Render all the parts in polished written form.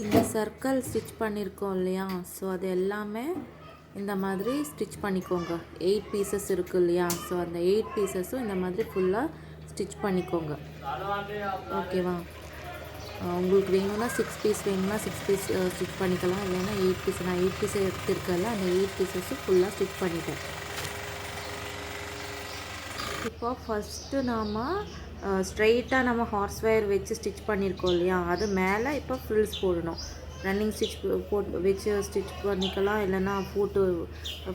இந்த circle stitch பண்ணியிருக்கோம் இல்லையா, ஸோ அது எல்லாமே இந்த மாதிரி ஸ்டிச் பண்ணிக்கோங்க. 8 பீசஸ் இருக்குது இல்லையா, ஸோ அந்த 8 பீசஸும் இந்த மாதிரி ஃபுல்லாக ஸ்டிச் பண்ணிக்கோங்க. ஓகேவா? உங்களுக்கு வேணும்னா 6 பீஸ் வேணும்னா 6 பீஸ் ஸ்டிச் பண்ணிக்கலாம். இல்லைன்னா 8 பீஸ். நான் 8 பீஸ் எடுத்துருக்கல, அந்த 8 பீசஸும் ஃபுல்லாக ஸ்டிச் பண்ணிட்டேன். இப்போ ஃபஸ்ட்டு நாம் ஸ்ட்ரைட்டாக நம்ம ஹார்ஸ் வயர் வச்சு ஸ்டிச் பண்ணியிருக்கோம் இல்லையா, அது மேலே இப்போ ஃப்ரில்ஸ் போடணும். ரன்னிங் ஸ்டிச் வச்சு ஸ்டிச் பண்ணிக்கலாம். இல்லைன்னா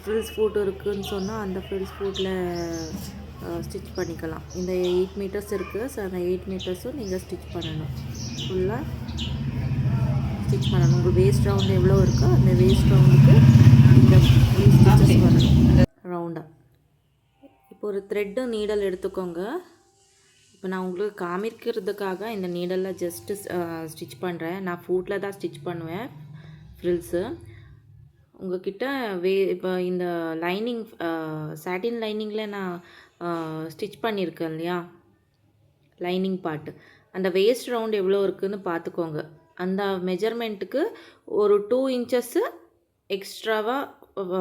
ஃப்ரில்ஸ் ஃபூட்டு இருக்குதுன்னு சொன்னால் அந்த ஃப்ரில்ஸ் ஃபூட்டில் ஸ்டிச் பண்ணிக்கலாம். இந்த 8 மீட்டர்ஸ் இருக்குது, ஸோ அந்த 8 மீட்டர்ஸும் நீங்கள் ஸ்டிச் பண்ணணும். ஃபுல்லாக ஸ்டிச் பண்ணணும். உங்கள் வேஸ்ட் ரவுண்டு எவ்வளோ இருக்கோ அந்த வேஸ்ட் ரவுண்டுக்கு இந்த ஸ்டிச்சஸ் வரணும் ரவுண்டாக. இப்போ ஒரு த்ரெட்டு நீடல் எடுத்துக்கோங்க. இப்போ நான் உங்களுக்கு காமிக்கிறதுக்காக இந்த நீடலில் ஜஸ்ட்டு ஸ்டிச் பண்ணுறேன். நான் ஃபூட்டில் தான் ஸ்டிச் பண்ணுவேன் ஃப்ரில்ஸு. உங்கள்கிட்ட இப்போ இந்த லைனிங் சாட்டின் லைனிங்கில் நான் ஸ்டிச் பண்ணியிருக்கேன் இல்லையா, லைனிங் பார்ட்டு, அந்த வேஸ்ட் ரவுண்ட் எவ்வளோ இருக்குதுன்னு பார்த்துக்கோங்க. அந்த மெஜர்மெண்ட்டுக்கு ஒரு 2 இன்ச்சஸ்ஸு எக்ஸ்ட்ராவாக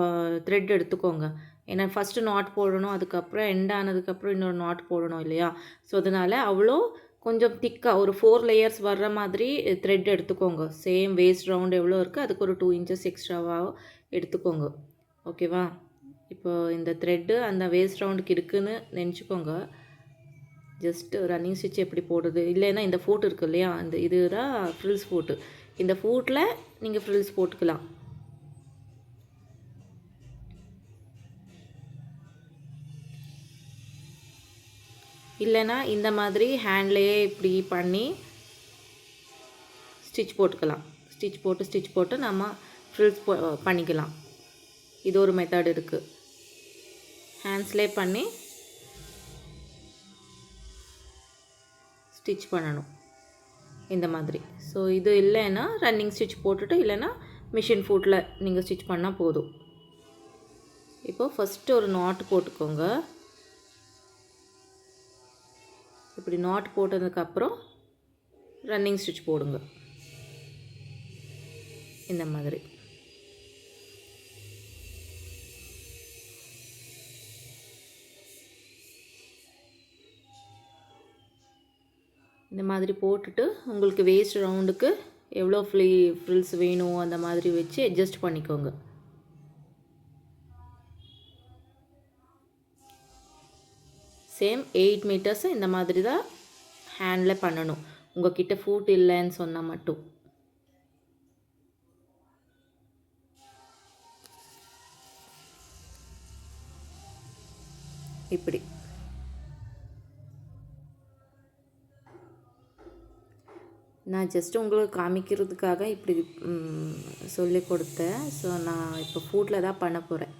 த்ரெட் எடுத்துக்கோங்க. ஏன்னா ஃபஸ்ட்டு நாட் போடணும், அதுக்கப்புறம் எண்ட் ஆனதுக்கப்புறம் இன்னொரு நாட் போடணும் இல்லையா, ஸோ அதனால் அவ்வளோ கொஞ்சம் திக்காக ஒரு 4 லேயர்ஸ் வர்ற மாதிரி த்ரெட் எடுத்துக்கோங்க. சேம் வேஸ்ட் ரவுண்ட் எவ்வளோ இருக்குது அதுக்கு ஒரு 2 இன்ச்சஸ் எக்ஸ்ட்ராவாக எடுத்துக்கோங்க. ஓகேவா? இப்போ இந்த த்ரெட்டு அந்த வேஸ்ட் ரவுண்டுக்கு இருக்குதுன்னு நினச்சிக்கோங்க. ஜஸ்ட்டு ரன்னிங் ஸ்டிச் எப்படி போடுறது, இல்லைன்னா இந்த ஃபூட் இருக்குது இல்லையா, அந்த இதுதான் ஃப்ரில்ஸ் ஃபூட்டு. இந்த ஃபூட்டில் நீங்கள் ஃப்ரில்ஸ் போட்டுக்கலாம். இல்லைன்னா இந்த மாதிரி ஹேண்ட்லேயே இப்படி பண்ணி ஸ்டிச் போட்டுக்கலாம். ஸ்டிச் போட்டு நம்ம ஃப்ரில்ஸ் பண்ணிக்கலாம். இது ஒரு மெத்தட் இருக்குது. ஹேண்ட்ஸ்லேயே பண்ணி ஸ்டிச் பண்ணணும் இந்த மாதிரி. ஸோ இது இல்லைன்னா ரன்னிங் ஸ்டிச் போட்டுட்டு, இல்லைன்னா மிஷின் ஃபூட்டில் நீங்கள் ஸ்டிச் பண்ணால் போதும். இப்போது ஃபஸ்ட்டு ஒரு நாட் போட்டுக்கோங்க. இப்படி நாட் போட்டதுக்கப்புறம் ரன்னிங் ஸ்டிச் போடுங்க இந்த மாதிரி. இந்த மாதிரி போட்டுட்டு உங்களுக்கு வேஸ்ட் ரவுண்டுக்கு எவ்வளோ ஃப்ரில்ஸ் வேணும் அந்த மாதிரி வச்சு அட்ஜஸ்ட் பண்ணிக்கோங்க. சேம் 8 மீட்டர்ஸு இந்த மாதிரி தான் ஹேண்டில் பண்ணணும். உங்கள்கிட்ட ஃபூட் இல்லைன்னு சொன்னால் மட்டும். இப்படி நான் ஜஸ்ட்டு உங்களுக்கு காமிக்கிறதுக்காக இப்படி சொல்லி கொடுத்தேன். ஸோ நான் இப்போ ஃபூட்டில் தான் பண்ண போகிறேன்.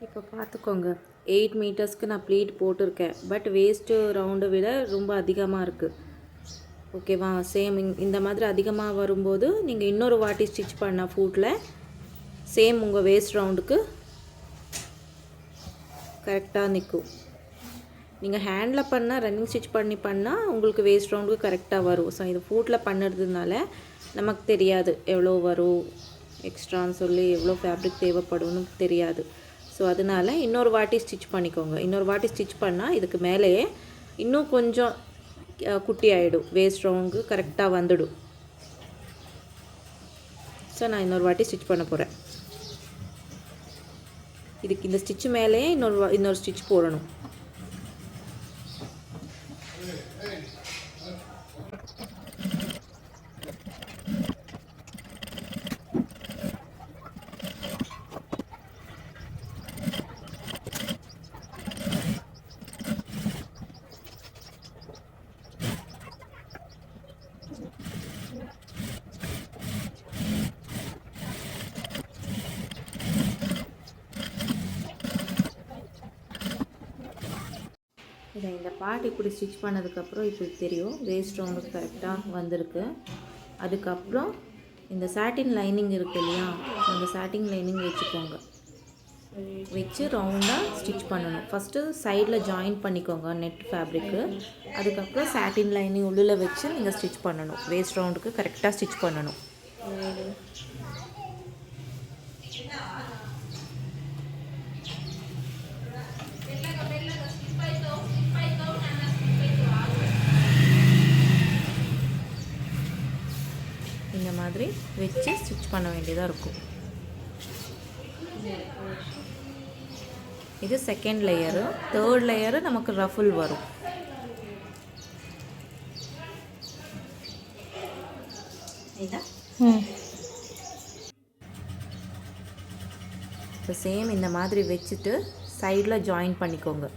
இப்போ பார்த்துக்கோங்க, 8 மீட்டர்ஸ்க்கு நான் ப்ளீட் போட்டிருக்கேன். பட் வேஸ்ட்டு ரவுண்டை விட ரொம்ப அதிகமாக இருக்குது. ஓகேவா? சேம் இந்த மாதிரி அதிகமாக வரும்போது நீங்கள் இன்னொரு வாட்டி ஸ்டிச் பண்ண ஃபூட்டில் சேம் உங்கள் வேஸ்ட் ரவுண்டுக்கு கரெக்டாக நிற்கும். நீங்கள் ஹேண்டில் பண்ணால் ரன்னிங் ஸ்டிச் பண்ணால் உங்களுக்கு வேஸ்ட் ரவுண்டுக்கு கரெக்டாக வரும். ஸோ இது ஃபூட்டில் பண்ணுறதுனால நமக்கு தெரியாது எவ்வளோ வரும் எக்ஸ்ட்ரான்னு சொல்லி, எவ்வளோ ஃபேப்ரிக் தேவைப்படும்னு தெரியாது. ஸோ அதனால் இன்னொரு வாட்டி ஸ்டிச் பண்ணிக்கோங்க. இன்னொரு வாட்டி ஸ்டிச் பண்ணால் இதுக்கு மேலேயே இன்னும் கொஞ்சம் குட்டி ஆகிடும், வேஸ்ட் ரவுண்டுக்கு கரெக்டாக வந்துடும். ஸோ நான் இன்னொரு வாட்டி ஸ்டிச் பண்ண போகிறேன். இதுக்கு இந்த ஸ்டிச்சு மேலேயே இன்னொரு ஸ்டிச் போடணும். இதை இந்த பார்ட் இப்படி ஸ்டிச் பண்ணதுக்கப்புறம் இப்படி தெரியும் வேஸ்ட் ரவுண்டு கரெக்டாக வந்திருக்கு. அதுக்கப்புறம் இந்த சாட்டின் லைனிங் இருக்குது இல்லையா, அந்த சாட்டின் லைனிங் வச்சுக்கோங்க. வச்சு ரவுண்டாக ஸ்டிச் பண்ணணும். ஃபஸ்ட்டு சைடில் ஜாயின் பண்ணிக்கோங்க நெட் ஃபேப்ரிக்கு. அதுக்கப்புறம் சாட்டின் லைனிங் உள்ளே வச்சு நீங்கள் ஸ்டிச் பண்ணணும். வேஸ்ட் ரவுண்டுக்கு கரெக்டாக ஸ்டிச் பண்ணணும். இந்த மாதிரி வச்சு ஸ்டிச் பண்ண வேண்டியதாக இருக்கும். இது செகண்ட் லேயரு. தேர்ட் லேயரு நமக்கு ரஃபுல் வரும். இப்போ சேம் இந்த மாதிரி வச்சுட்டு சைடில் ஜாயின் பண்ணிக்கோங்க.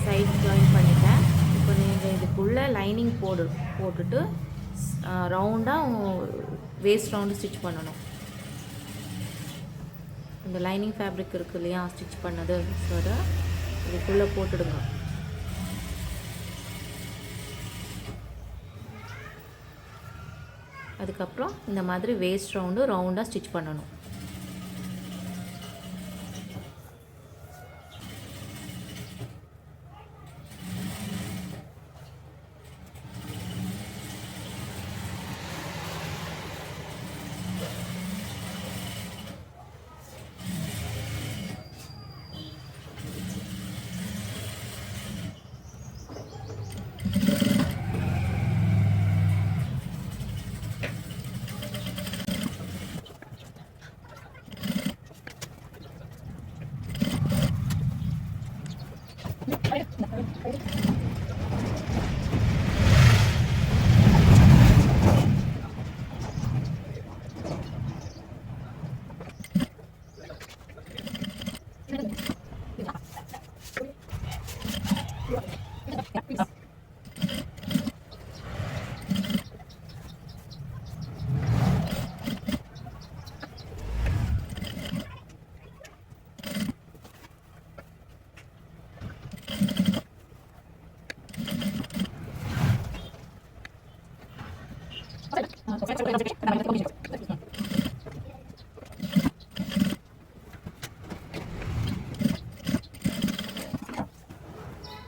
சைட் ஜாயின் பண்ணிட்டேன். இப்போ நீங்கள் இதுக்குள்ளே லைனிங் போட்டுட்டு ரவுண்டாக வேஸ்ட் ரவுண்டு ஸ்டிச் பண்ணணும். இந்த லைனிங் ஃபேப்ரிக் இருக்குது இல்லையா ஸ்டிச் பண்ணது, ஸோ அதை இதுக்குள்ளே போட்டுடுங்க. அதுக்கப்புறம் இந்த மாதிரி வேஸ்ட் ரவுண்டாக ஸ்டிச் பண்ணணும்.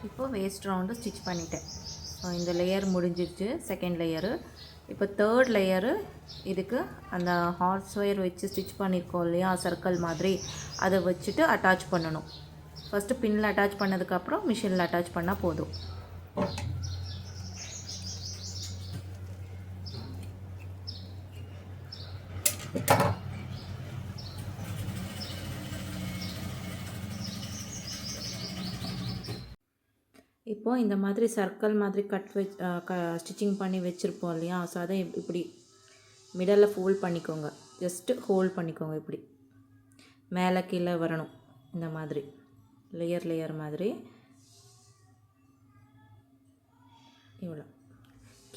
இப்போது வேஸ்ட் ரவுண்டு ஸ்டிச் பண்ணிட்டேன். ஸோ இந்த லேயர் முடிஞ்சிருச்சு, செகண்ட் லேயரு. இப்போ தேர்ட் லேயரு இதுக்கு அந்த ஹார்ஸ் ஒயர் வச்சு ஸ்டிச் பண்ணியிருக்கோம் இல்லையா சர்க்கிள் மாதிரி, அதை வச்சுட்டு அட்டாச் பண்ணணும். ஃபஸ்ட்டு பின்னில் அட்டாச் பண்ணதுக்கப்புறம் மிஷினில் அட்டாச் பண்ணால் போதும். இப்போது இந்த மாதிரி சர்க்கிள் மாதிரி ஸ்டிச்சிங் பண்ணி வச்சுருப்போம் இல்லையா, ஸோ அதை இப்படி மிடலில் ஃபோல்ட் பண்ணிக்கோங்க. ஜஸ்ட்டு ஹோல்ட் பண்ணிக்கோங்க. இப்படி மேலே கீழே வரணும். இந்த மாதிரி லேயர் மாதிரி இவ்வளோ.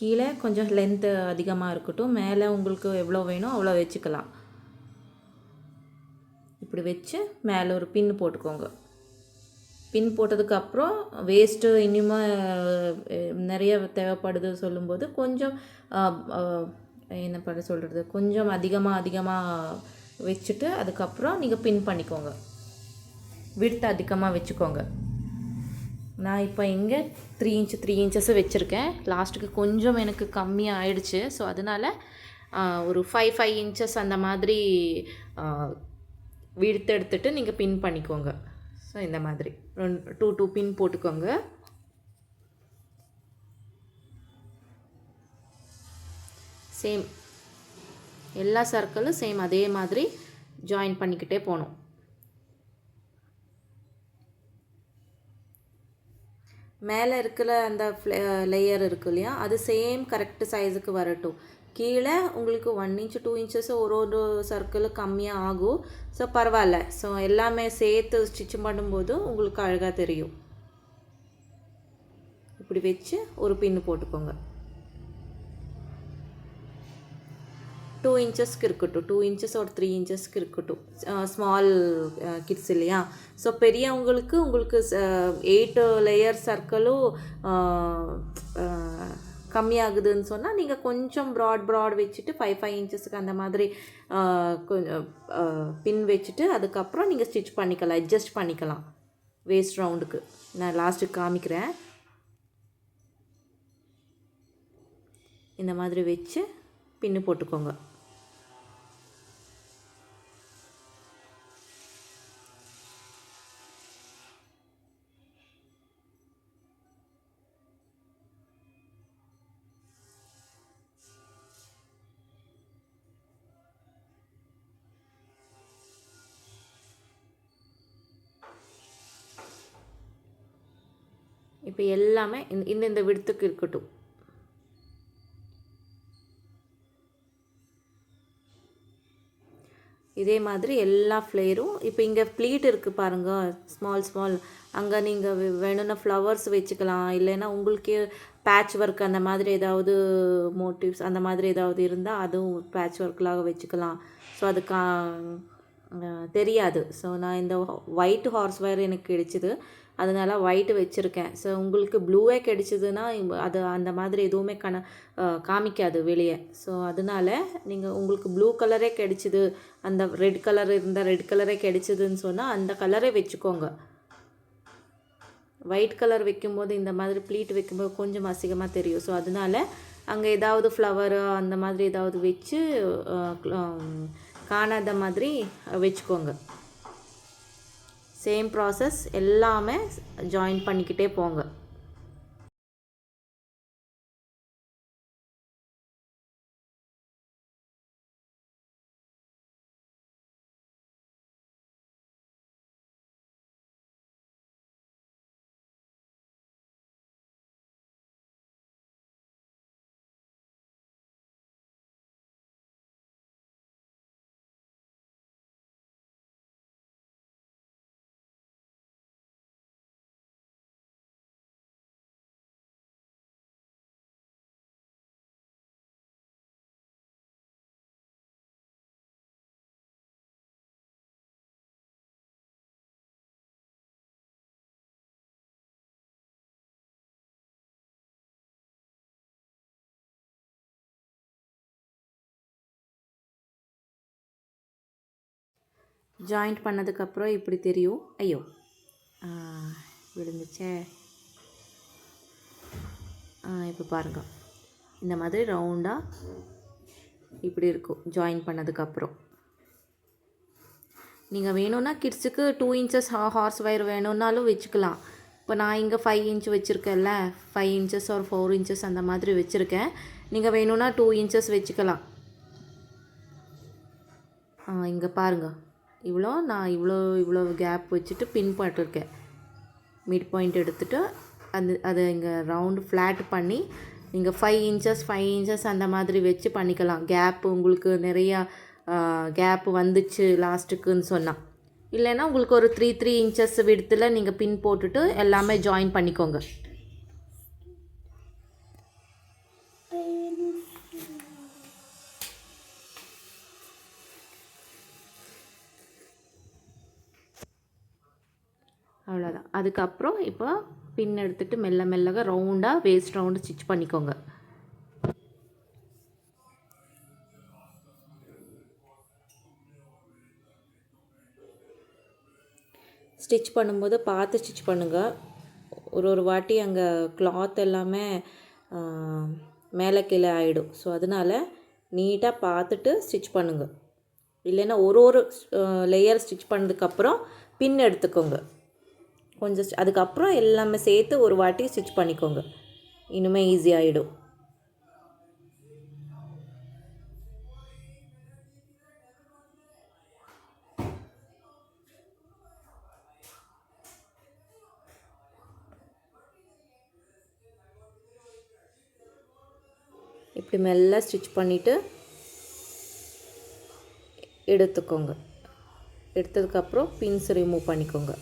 கீழே கொஞ்சம் லென்த்து அதிகமாக இருக்கட்டும், மேலே உங்களுக்கு எவ்வளோ வேணும் அவ்வளோ வச்சுக்கலாம். இப்படி வச்சு மேலே ஒரு பின் போட்டுக்கோங்க. பின் போட்டதுக்கப்புறம் வேஸ்ட்டு இன்னுமா நிறைய தேவைப்படுது சொல்லும்போது கொஞ்சம் என்ன பண்ண சொல்கிறது, கொஞ்சம் அதிகமாக வச்சுட்டு அதுக்கப்புறம் நீங்கள் பின் பண்ணிக்கோங்க. விட்த் அதிகமாக வச்சுக்கோங்க. நான் இப்போ இங்கே 3 இன்ச்சஸ் வச்சுருக்கேன். லாஸ்ட்டுக்கு கொஞ்சம் எனக்கு கம்மியாக ஆயிடுச்சு. ஸோ அதனால் ஒரு 5 இன்ச்சஸ் அந்த மாதிரி விடுத்து எடுத்துகிட்டு நீங்கள் பின் பண்ணிக்கோங்க. ஸோ இந்த மாதிரி 2 பின் போட்டுக்கோங்க. சேம் எல்லா சர்க்கிளும் சேம் அதே மாதிரி ஜாயின் பண்ணிக்கிட்டே போகணும். மேலே இருக்கிற அந்த லேயர் இருக்கு இல்லையா, அது சேம் கரெக்ட் சைஸுக்கு வரட்டும். கீழே உங்களுக்கு 1 இன்ச் 2 இன்ச்சஸ் ஒரு சர்க்கிள் கம்மியாக ஆகும். ஸோ பரவாயில்ல. ஸோ எல்லாமே சேர்த்து ஸ்டிச் பண்ணும்போது உங்களுக்கு அழகாக தெரியும். இப்படி வச்சு ஒரு பின்னு போட்டுக்கோங்க. 2 இன்ச்சஸ்க்கு இருக்கட்டும், 2 இன்ச்சஸ் ஒரு 3 இன்ச்சஸ்க்கு இருக்கட்டும். ஸ்மால் கிட்ஸ் இல்லையா. ஸோ பெரியவங்களுக்கு உங்களுக்கு 8 லேயர் சர்க்கிளும் கம்மியாகுதுன்னு சொன்னால் நீங்கள் கொஞ்சம் ப்ராட் வச்சுட்டு 5 இன்ச்சஸ்க்கு அந்த மாதிரி கொஞ்சம் பின் வச்சுட்டு அதுக்கப்புறம் நீங்கள் ஸ்டிச் பண்ணிக்கலாம், அட்ஜஸ்ட் பண்ணிக்கலாம் வேஸ்ட் ரவுண்டுக்கு. நான் லாஸ்ட்டுக்கு காமிக்கிறேன். இந்த மாதிரி வச்சு பின்னு போட்டுக்கோங்க. இப்போ எல்லாமே இந்த விடத்துக்கு இருக்கட்டும். இதே மாதிரி எல்லா ஃப்ளேரும் இப்போ இங்கே ப்ளீட் இருக்குது பாருங்கள், ஸ்மால் அங்கே நீங்கள் வேணும்னா ஃப்ளவர்ஸ் வச்சுக்கலாம். இல்லைன்னா உங்களுக்கு பேட்ச் ஒர்க் அந்த மாதிரி ஏதாவது மோட்டிவ்ஸ் அந்த மாதிரி ஏதாவது இருந்தால் அதுவும் பேட்ச் ஒர்க்லாக வச்சுக்கலாம். ஸோ அது தெரியாது. ஸோ நான் இந்த ஒயிட் ஹார்ஸ் ஒயர் எனக்கு கிடைச்சிது, அதனால ஒயிட்டு வச்சுருக்கேன். ஸோ உங்களுக்கு ப்ளூவே கிடைச்சிதுன்னா அது அந்த மாதிரி எதுவுமே காமிக்காது வெளியே. ஸோ அதனால நீங்கள் உங்களுக்கு ப்ளூ கலரே கிடைச்சிது, அந்த ரெட் கலர் இருந்தால் ரெட் கலரே கிடைச்சிதுன்னு சொன்னால் அந்த கலரே வச்சுக்கோங்க. ஒயிட் கலர் வைக்கும்போது இந்த மாதிரி ப்ளீட் வைக்கும்போது கொஞ்சம் அசிங்கமாக தெரியும். ஸோ அதனால அங்கே ஏதாவது ஃப்ளவரு அந்த மாதிரி ஏதாவது வச்சு காணாத மாதிரி வச்சுக்கோங்க. சேம் ப்ராசஸ் எல்லாமே ஜாயின் பண்ணிக்கிட்டே போங்க. ஜாயிண்ட் பண்ணதுக்கப்புறம் இப்படி தெரியும். ஐயோ விழுந்துச்சே. இப்போ பாருங்கள், இந்த மாதிரி ரவுண்டாக இப்படி இருக்கும் ஜாயின் பண்ணதுக்கப்புறம். நீங்கள் வேணும்னா கிட்ஸுக்கு 2 இன்ச்சஸ் ஹார்ஸ் ஒயர் வேணும்னாலும் வச்சுக்கலாம். இப்போ நான் இங்கே 5 இன்ச் வச்சுருக்கேன்ல, 5 இன்ச்சஸ் ஒரு 4 இன்ச்சஸ் அந்த மாதிரி வச்சுருக்கேன். நீங்கள் வேணும்னா 2 இன்ச்சஸ் வச்சுக்கலாம். இங்கே பாருங்கள், நான் இவ்வளோ கேப் வச்சுட்டு பின் போட்டிருக்கேன். மிட் பாயிண்ட் எடுத்துகிட்டு அதை இங்கே ரவுண்டு ஃப்ளாட் பண்ணி நீங்கள் 5 இன்ச்சஸ் அந்த மாதிரி வச்சு பண்ணிக்கலாம். கேப் உங்களுக்கு நிறையா கேப் வந்துச்சு லாஸ்ட்டுக்குன்னு சொன்னால். இல்லைன்னா உங்களுக்கு ஒரு 3 இன்ச்சஸ் விடத்தில் நீங்கள் பின் போட்டுட்டு எல்லாமே ஜாயின் பண்ணிக்கோங்க. அவ்வளோதான். அதுக்கப்புறம் இப்போ பின் எடுத்துகிட்டு மெல்லக ரவுண்டாக வேஸ்ட் ரவுண்டு ஸ்டிச் பண்ணிக்கோங்க. ஸ்டிச் பண்ணும்போது பார்த்து ஸ்டிச் பண்ணுங்கள். ஒரு வாட்டி அங்கே கிளாத் எல்லாமே மேலே கீழே ஆகிடும். ஸோ அதனால் நீட்டாக பார்த்துட்டு ஸ்டிச் பண்ணுங்கள். இல்லைன்னா ஒரு லேயர் ஸ்டிச் பண்ணதுக்கப்புறம் பின் எடுத்துக்கோங்க. கொஞ்சம் அதுக்கப்புறம் எல்லாமே சேர்த்து ஒரு வாட்டி ஸ்டிச் பண்ணிக்கோங்க, இன்னுமே ஈஸியாகிடும். இப்படி மெல்ல ஸ்டிச் பண்ணிவிட்டு எடுத்துக்கோங்க. எடுத்ததுக்கப்புறம் பின்ஸ் ரிமூவ் பண்ணிக்கோங்க.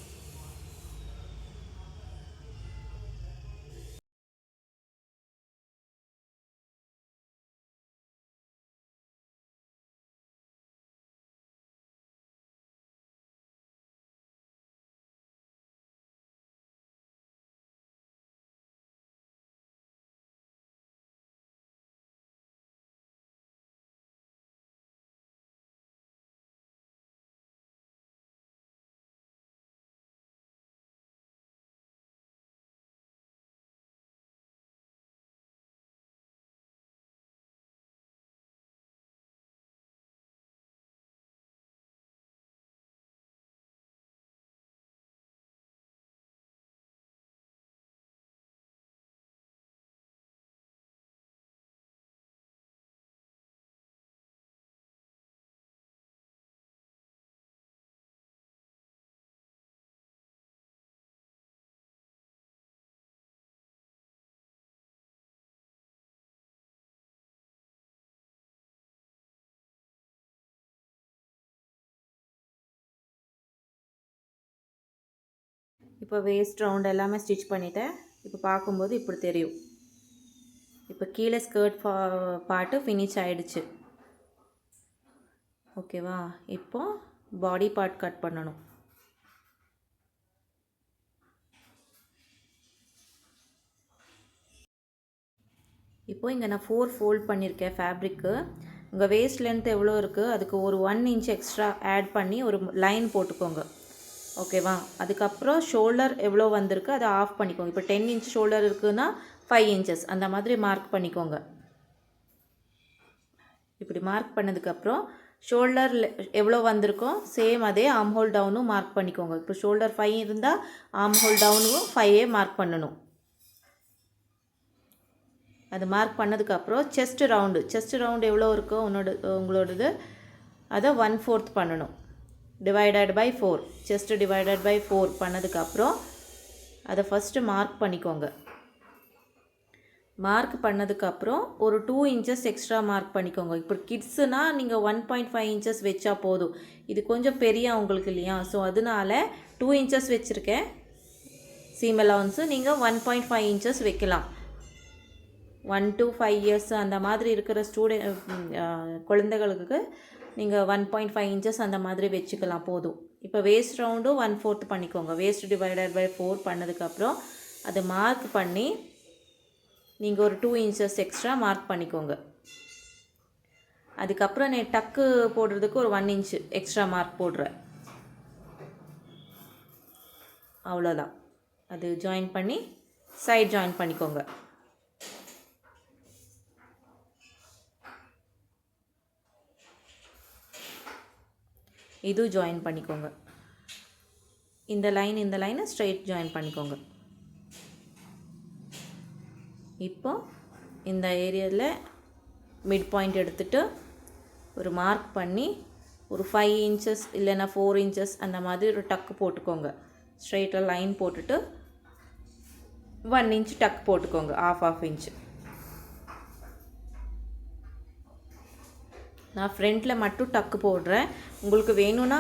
இப்போ வேஸ்ட் ரவுண்ட் எல்லாமே ஸ்டிச் பண்ணிவிட்டேன். இப்போ பார்க்கும்போது இப்படி தெரியும். இப்போ கீழே ஸ்கர்ட் பார்ட்டு ஃபினிஷ் ஆகிடுச்சு. ஓகேவா? இப்போ பாடி பார்ட் கட் பண்ணணும். இப்போது இங்கே நான் 4 ஃபோல்ட் பண்ணியிருக்கேன் ஃபேப்ரிக்கு. உங்கள் வேஸ்ட் லென்த் எவ்வளோ இருக்குது அதுக்கு ஒரு 1 இன்ச் எக்ஸ்ட்ரா ஆட் பண்ணி ஒரு லைன் போட்டுக்கோங்க. ஓகேவா? அதுக்கப்புறம் ஷோல்டர் எவ்வளோ வந்திருக்கு அதை ஆஃப் பண்ணிக்கோங்க. இப்போ 10 இன்ச் ஷோல்டர் இருக்குதுன்னா 5 இன்ச்சஸ் அந்த மாதிரி மார்க் பண்ணிக்கோங்க. இப்படி மார்க் பண்ணதுக்கப்புறம் ஷோல்டர் எவ்வளோ வந்திருக்கோ சேம் அதே ஆர்ம் ஹோல் டவுனும் மார்க் பண்ணிக்கோங்க. இப்போ ஷோல்டர் 5 இருந்தால் ஆர்ம் ஹோல் டவுனும் 5 மார்க் பண்ணணும். அது மார்க் பண்ணதுக்கப்புறம் செஸ்ட் ரவுண்டு எவ்வளோ இருக்கோ உங்களோடது அதை 1/4 பண்ணணும். Divided by 4 chest divided by 4 பண்ணதுக்கப்புறம் அதை ஃபஸ்ட்டு மார்க் பண்ணிக்கோங்க. மார்க் பண்ணதுக்கப்புறம் ஒரு 2 இன்ச்சஸ் எக்ஸ்ட்ரா மார்க் பண்ணிக்கோங்க. இப்போ கிட்ஸுனால் நீங்கள் 1.5 இன்ச்சஸ் வச்சா போதும். இது கொஞ்சம் பெரிய அவங்களுக்கு இல்லையா, ஸோ அதனால 2 இன்ச்சஸ் வச்சுருக்கேன். சீம் அலவன்ஸு நீங்கள் 1.5 இன்ச்சஸ் வைக்கலாம். 1 to 5 இயர்ஸ் அந்த மாதிரி இருக்கிற குழந்தைகளுக்கு நீங்கள் 1.5 இன்ச்சஸ் அந்த மாதிரி வச்சுக்கலாம் போதும். இப்போ வேஸ்ட் ரவுண்டும் 1/4 பண்ணிக்கோங்க. வேஸ்ட் டிவைடட் பை 4 பண்ணதுக்கப்புறம் அதை மார்க் பண்ணி நீங்கள் ஒரு 2 இன்ச்சஸ் எக்ஸ்ட்ரா மார்க் பண்ணிக்கோங்க. அதுக்கப்புறம் நான் டக்கு போடுறதுக்கு ஒரு 1 இன்ச் எக்ஸ்ட்ரா மார்க் போடுறேன். அவ்வளோதான். அது ஜாயின் பண்ணி சைட் ஜாயின் பண்ணிக்கோங்க. இது ஜாயின் பண்ணிக்கோங்க. இந்த லைனை ஸ்ட்ரைட் ஜாயின் பண்ணிக்கோங்க. இப்போ இந்த ஏரியாவில் மிட் பாயிண்ட் எடுத்துகிட்டு ஒரு மார்க் பண்ணி ஒரு 5 இன்ச்சஸ் இல்லைன்னா 4 இன்ச்சஸ் அந்த மாதிரி ஒரு டக்கு போட்டுக்கோங்க. ஸ்ட்ரைட்டாக லைன் போட்டுட்டு 1 இன்ச் டக் போட்டுக்கோங்க. ½ இன்ச். நான் ஃப்ரண்ட்டில் மட்டும் டக்கு போடுறேன். உங்களுக்கு வேணும்னா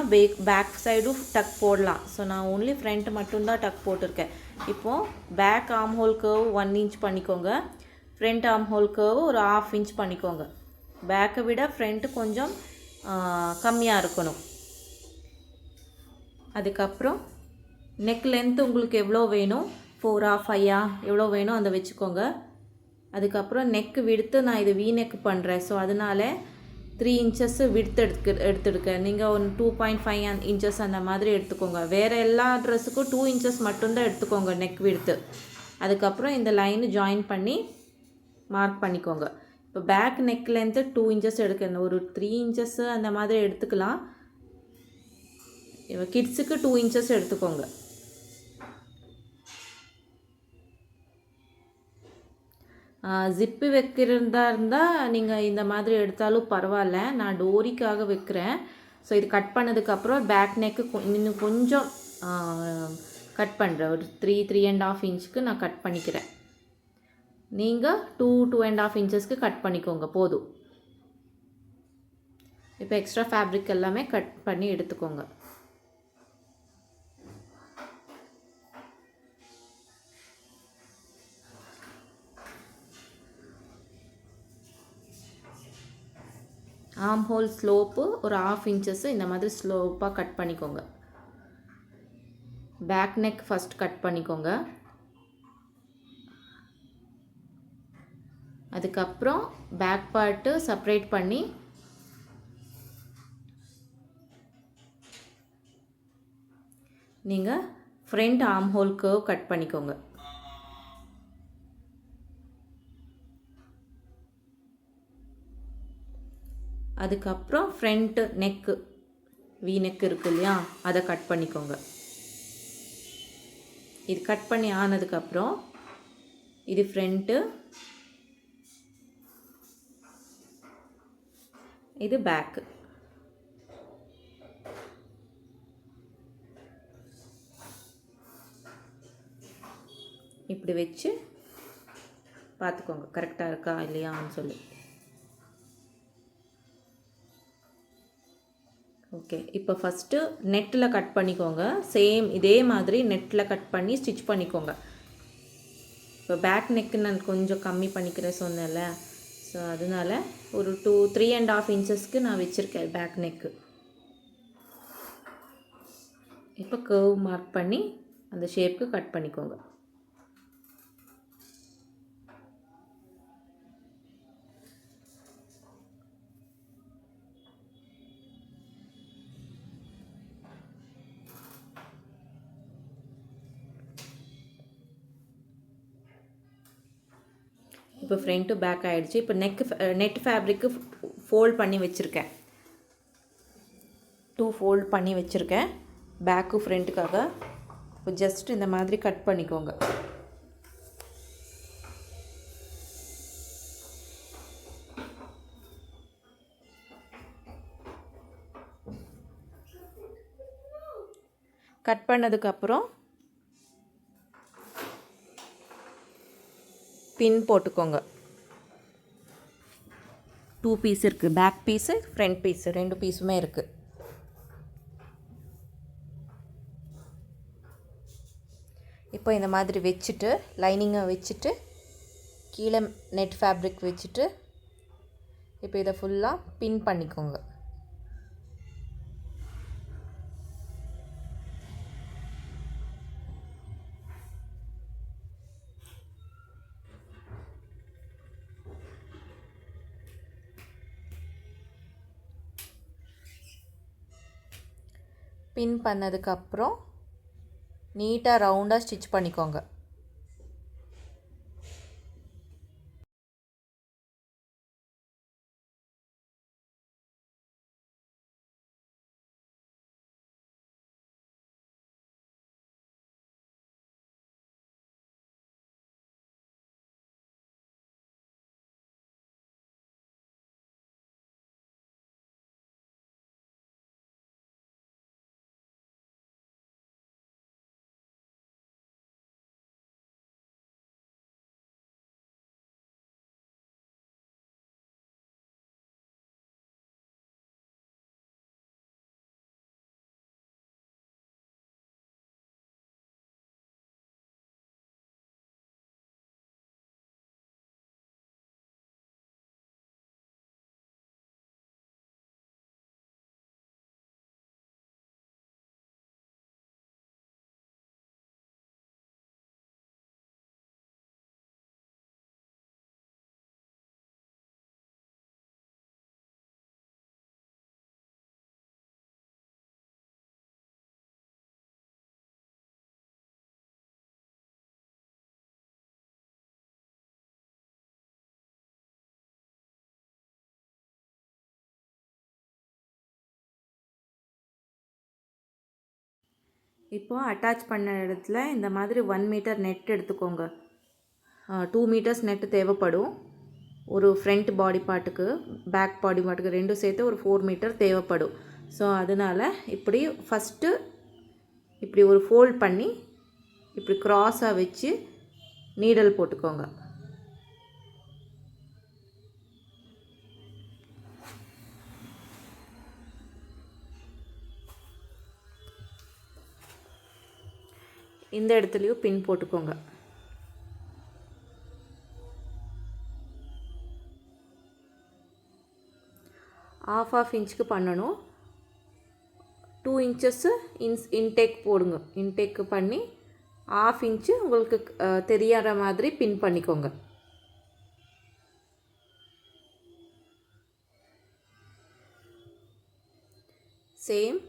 பேக் சைடும் டக் போடலாம். ஸோ நான் ஓன்லி ஃப்ரண்ட் மட்டும்தான் டக் போட்டிருக்கேன். இப்போது back arm hole curve 1 inch பண்ணிக்கோங்க. ஃப்ரண்ட் ஆர்ம் ஹோல் கர்வ் ஒரு ½ இன்ச் பண்ணிக்கோங்க. பேக்கை விட ஃப்ரண்ட்டு கொஞ்சம் கம்மியாக இருக்கணும். அதுக்கப்புறம் நெக் லென்த் உங்களுக்கு எவ்வளோ வேணும், 4 5 எவ்வளோ வேணும் அதை வச்சுக்கோங்க. அதுக்கப்புறம் நெக்கு விடுத்து நான் இது வீ நெக் பண்ணுறேன். ஸோ அதனால 3 இன்ச்சஸ் விடுத்து எடுத்துருக்கேன். நீங்கள் ஒரு 2.5 இன்ச்சஸ் அந்த மாதிரி எடுத்துக்கோங்க. வேறு எல்லா ட்ரெஸ்ஸுக்கும் 2 இன்ச்சஸ் மட்டும்தான் எடுத்துக்கோங்க நெக் விடுத்து. அதுக்கப்புறம் இந்த லைனு ஜாயின் பண்ணி மார்க் பண்ணிக்கோங்க. இப்போ பேக் நெக் லென்த்து 2 இன்ச்சஸ் எடுக்கணும். ஒரு 3 இன்ச்சஸ் அந்த மாதிரி எடுத்துக்கலாம். கிட்ஸுக்கு 2 இன்ச்சஸ் எடுத்துக்கோங்க. ஜிப்பு வைக்கிறதா இருந்தால் நீங்கள் இந்த மாதிரி எடுத்தாலும் பரவாயில்ல. நான் டோரிக்காக வைக்கிறேன். ஸோ இது கட் பண்ணதுக்கப்புறம் பேக் நெக்கு இன்னும் கொஞ்சம் கட் பண்ணுறேன். ஒரு 3.5 இன்ச்சுக்கு நான் கட் பண்ணிக்கிறேன். நீங்கள் 2.5 இன்ச்சஸ்க்கு கட் பண்ணிக்கோங்க போதும். இப்போ எக்ஸ்ட்ரா ஃபேப்ரிக் எல்லாமே கட் பண்ணி எடுத்துக்கோங்க. ஆர்ம் ஹோல் ஸ்லோப்பு ஒரு 1/2 இன்ச்சஸ் இந்த மாதிரி ஸ்லோப்பாக கட் பண்ணிக்கோங்க. பேக் நெக் ஃபஸ்ட் கட் பண்ணிக்கோங்க. அதுக்கப்புறம் பேக் பார்ட்டு செப்ரேட் பண்ணி நீங்கள் front arm hole curve cut பண்ணிக்கோங்க. அதுக்கப்புறம் ஃப்ரண்ட் நெக்கு வி நெக் இருக்கு இல்லையா, அதை கட் பண்ணிக்கோங்க. இது கட் பண்ணி ஆனதுக்கப்புறம் இது ஃப்ரண்ட்டு, இது பேக்கு. இப்படி வச்சு பார்த்துக்கோங்க கரெக்டாக இருக்கா இல்லையான்னு சொல்லி. ஓகே, இப்போ ஃபஸ்ட்டு நெட்டில் கட் பண்ணிக்கோங்க. சேம் இதே மாதிரி நெட்டில் கட் பண்ணி ஸ்டிச் பண்ணிக்கோங்க. இப்போ பேக் நெக்கு நான் கொஞ்சம் கம்மி பண்ணிக்கிறேன் சொன்னேன்ல, ஸோ அதனால ஒரு 3.5 இன்ச்சஸ்க்கு நான் வச்சுருக்கேன் பேக் நெக்கு. இப்போ கர்வ் மார்க் பண்ணி அந்த ஷேப்புக்கு கட் பண்ணிக்கோங்க. இப்போ ஃப்ரண்ட் டு பேக் ஆகிடுச்சு. இப்போ நெட் ஃபேப்ரிக்கு ஃபோல்ட் பண்ணி வச்சுருக்கேன். 2 ஃபோல்ட் பண்ணி வச்சுருக்கேன் பேக்கு ஃப்ரண்ட்டுக்காக. இப்போ ஜஸ்ட் இந்த மாதிரி கட் பண்ணிக்கோங்க. கட் பண்ணதுக்கப்புறம் பின் போட்டுக்கோங்க. 2 பீஸ் இருக்குது, பேக் பீஸு ஃப்ரண்ட் பீஸு 2 பீஸுமே இருக்குது. இப்போ இந்த மாதிரி வச்சுட்டு லைனிங்கை வச்சுட்டு கீழே நெட் ஃபேப்ரிக் வச்சுட்டு இப்போ இதை ஃபுல்லாக பின் பண்ணிக்கோங்க. பின் பண்ணதுக்கப்புறம் நீட்டாக ரவுண்டாக ஸ்டிச் பண்ணிக்கோங்க. இப்போது அட்டாச் பண்ண இடத்துல இந்த மாதிரி 1 மீட்டர் நெட் எடுத்துக்கோங்க. 2 மீட்டர்ஸ் நெட்டு தேவைப்படும் ஒரு ஃப்ரண்ட் பாடி பார்ட்டுக்கு, பேக் பாடி பார்ட்டுக்கு ரெண்டும் சேர்த்து ஒரு 4 மீட்டர் தேவைப்படும். ஸோ அதனால் இப்படி ஃபஸ்ட்டு இப்படி ஒரு ஃபோல்ட் பண்ணி இப்படி க்ராஸாக வச்சு நீடல் போட்டுக்கோங்க. இந்த இடத்துலையும் பின் போட்டுக்கோங்க. ½ இன்ச்சுக்கு பண்ணணும். 2 இன்ச்சஸ்ஸு இன்டேக் போடுங்க. இன்டேக்கு பண்ணி ½ இன்ச்சு உங்களுக்கு தெரியாத மாதிரி பின் பண்ணிக்கோங்க. சேம்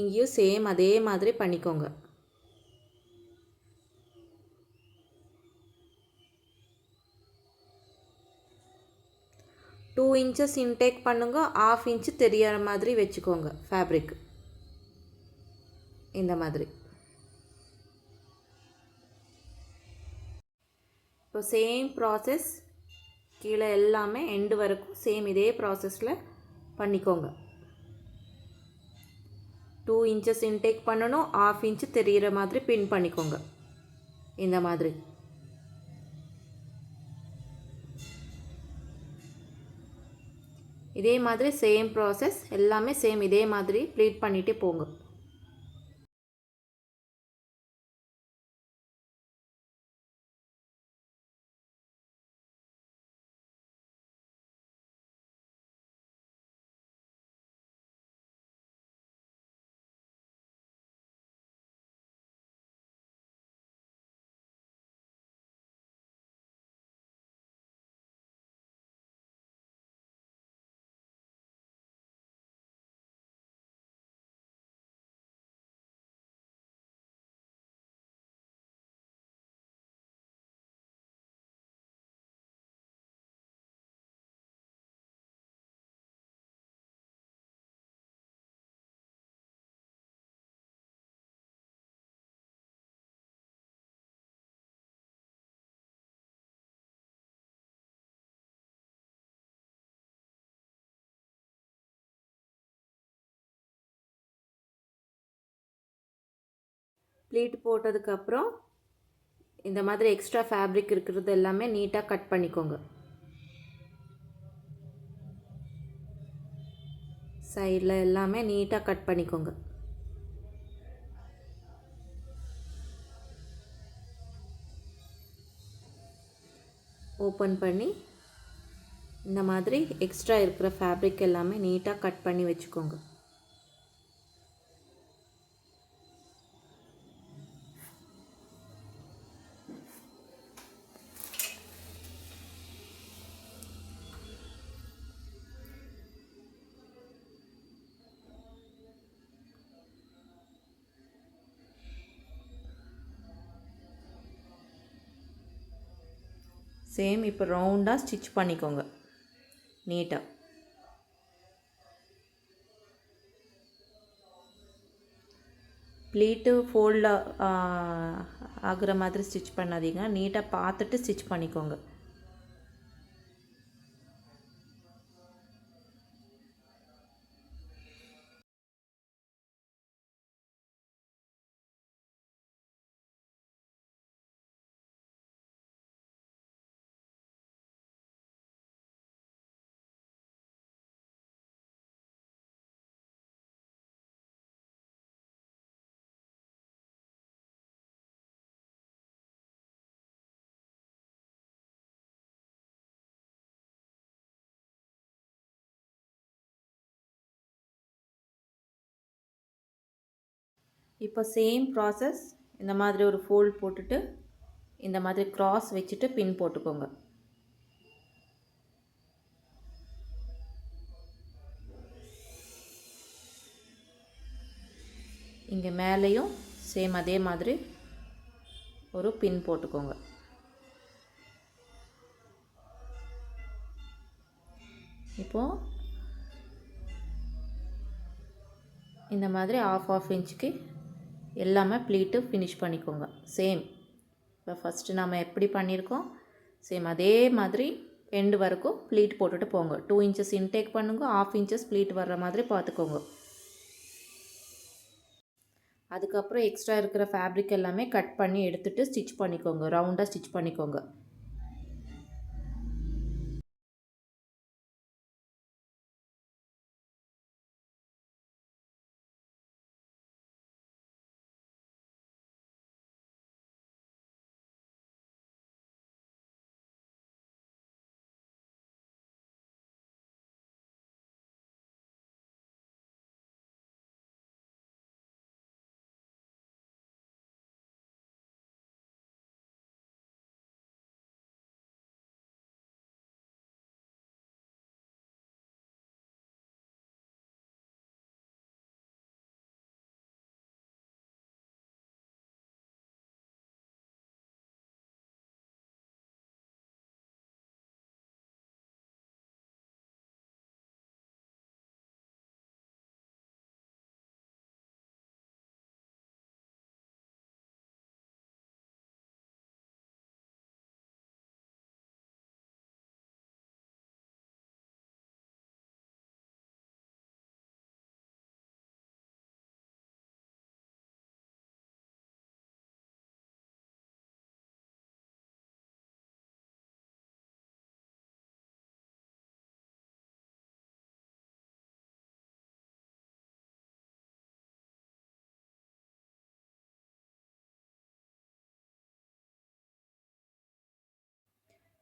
இங்கேயும் சேம் அதே மாதிரி பண்ணிக்கோங்க. டூ இன்ச்சஸ் இன்டேக் பண்ணுங்க. ½ இன்ச்சு தெரியாத மாதிரி வச்சுக்கோங்க ஃபேப்ரிக். இந்த மாதிரி. இப்போ சேம் ப்ராசஸ் கீழே எல்லாமே எண்டு வரைக்கும் சேம் இதே ப்ராசஸில் பண்ணிக்கோங்க. 2 இன்ச்சஸ் இன்டேக் பண்ணணும். ½ இன்ச்சு தெரிகிற மாதிரி பின் பண்ணிக்கோங்க. இந்த மாதிரி. இதே மாதிரி சேம் ப்ராசஸ் எல்லாமே சேம் இதே மாதிரி ப்ளீட் பண்ணிகிட்டே போங்க. ப்ளீட் போட்டதுக்கப்புறம் இந்த மாதிரி எக்ஸ்ட்ரா ஃபேப்ரிக் இருக்கிறது எல்லாமே நீட்டாக கட் பண்ணிக்கோங்க. சைடில் எல்லாமே நீட்டாக கட் பண்ணிக்கோங்க. ஓப்பன் பண்ணி இந்த மாதிரி எக்ஸ்ட்ரா இருக்கிற ஃபேப்ரிக் எல்லாமே நீட்டாக கட் பண்ணி வச்சுக்கோங்க. சேம் இப்போ ரவுண்டாக ஸ்டிச் பண்ணிக்கோங்க நீட்டாக. ப்ளீட்டு ஃபோல்டு ஆகிற மாதிரி ஸ்டிச் பண்ணாதீங்க. நீட்டாக பார்த்துட்டு ஸ்டிச் பண்ணிக்கோங்க. இப்போ சேம் ப்ராசஸ் இந்த மாதிரி ஒரு ஃபோல்ட் போட்டுட்டு இந்த மாதிரி க்ராஸ் வச்சுட்டு பின் போட்டுக்கோங்க. இங்கே மேலேயும் சேம் அதே மாதிரி ஒரு பின் போட்டுக்கோங்க. இப்போது இந்த மாதிரி ½ இன்ச்சுக்கு எல்லாமே ப்ளீட்டு ஃபினிஷ் பண்ணிக்கோங்க. சேம் இப்போ ஃபஸ்ட்டு நம்ம எப்படி பண்ணியிருக்கோம் சேம் அதே மாதிரி எண்டு வரைக்கும் ப்ளீட் போட்டுட்டு போங்க. 2 இன்ச்சஸ் இன்டேக் பண்ணுங்க. ½ இன்ச்சஸ் ப்ளீட் வர்ற மாதிரி பார்த்துக்கோங்க. அதுக்கப்புறம் எக்ஸ்ட்ரா இருக்கிற ஃபேப்ரிக் எல்லாமே கட் பண்ணி எடுத்துகிட்டு ஸ்டிச் பண்ணிக்கோங்க. ரவுண்டாக ஸ்டிச் பண்ணிக்கோங்க.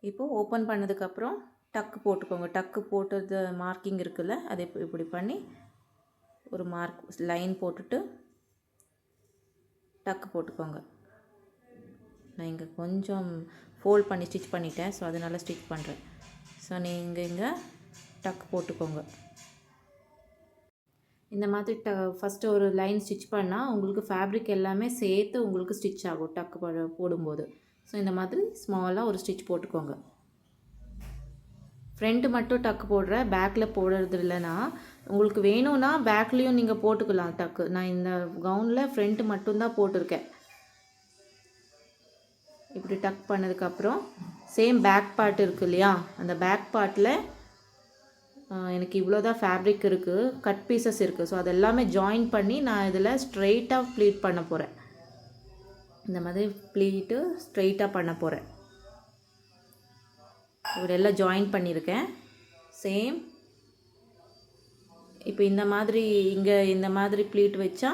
இப்போது ஓப்பன் பண்ணதுக்கப்புறம் டக்கு போட்டுக்கோங்க. டக்கு போட்டது மார்க்கிங் இருக்குல்ல, அதை இப்படி பண்ணி ஒரு லைன் போட்டுட்டு டக்கு போட்டுக்கோங்க. நான் இங்கே கொஞ்சம் ஃபோல்ட் பண்ணி ஸ்டிச் பண்ணிட்டேன், ஸோ அதனால் ஸ்டிச் பண்ணுறேன். ஸோ நீங்கள் இங்கே டக்கு போட்டுக்கோங்க. இந்த மாதிரி ஃபஸ்ட்டு ஒரு லைன் ஸ்டிச் பண்ணால் உங்களுக்கு ஃபேப்ரிக் எல்லாமே சேர்த்து உங்களுக்கு ஸ்டிச் ஆகும் டக்கு போடும்போது. ஸோ இந்த மாதிரி ஸ்மாலாக ஒரு ஸ்டிச் போட்டுக்கோங்க. ஃப்ரண்ட்டு மட்டும் டக்கு போடுறேன், பேக்கில் போடுறது இல்லைன்னா உங்களுக்கு வேணும்னா பேக்லேயும் நீங்கள் போட்டுக்கலாம் டக்கு. நான் இந்த கவுனில் ஃப்ரண்ட்டு மட்டும்தான் போட்டிருக்கேன். இப்படி டக் பண்ணதுக்கப்புறம் சேம் பேக் பார்ட் இருக்குது இல்லையா, அந்த பேக் பார்ட்டில் எனக்கு இவ்வளோ தான் ஃபேப்ரிக் இருக்குது, கட் பீசஸ் இருக்குது. ஸோ அதெல்லாமே ஜாயின் பண்ணி நான் இதில் ஸ்ட்ரெயிட்டாக ப்ளீட் பண்ண போகிறேன். இந்த மாதிரி ப்ளீட்டு ஸ்ட்ரெயிட்டாக பண்ண போகிறேன். இதெல்லாம் ஜாயின் பண்ணியிருக்கேன். சேம் இப்போ இந்த மாதிரி இங்கே இந்த மாதிரி ப்ளீட் வச்சா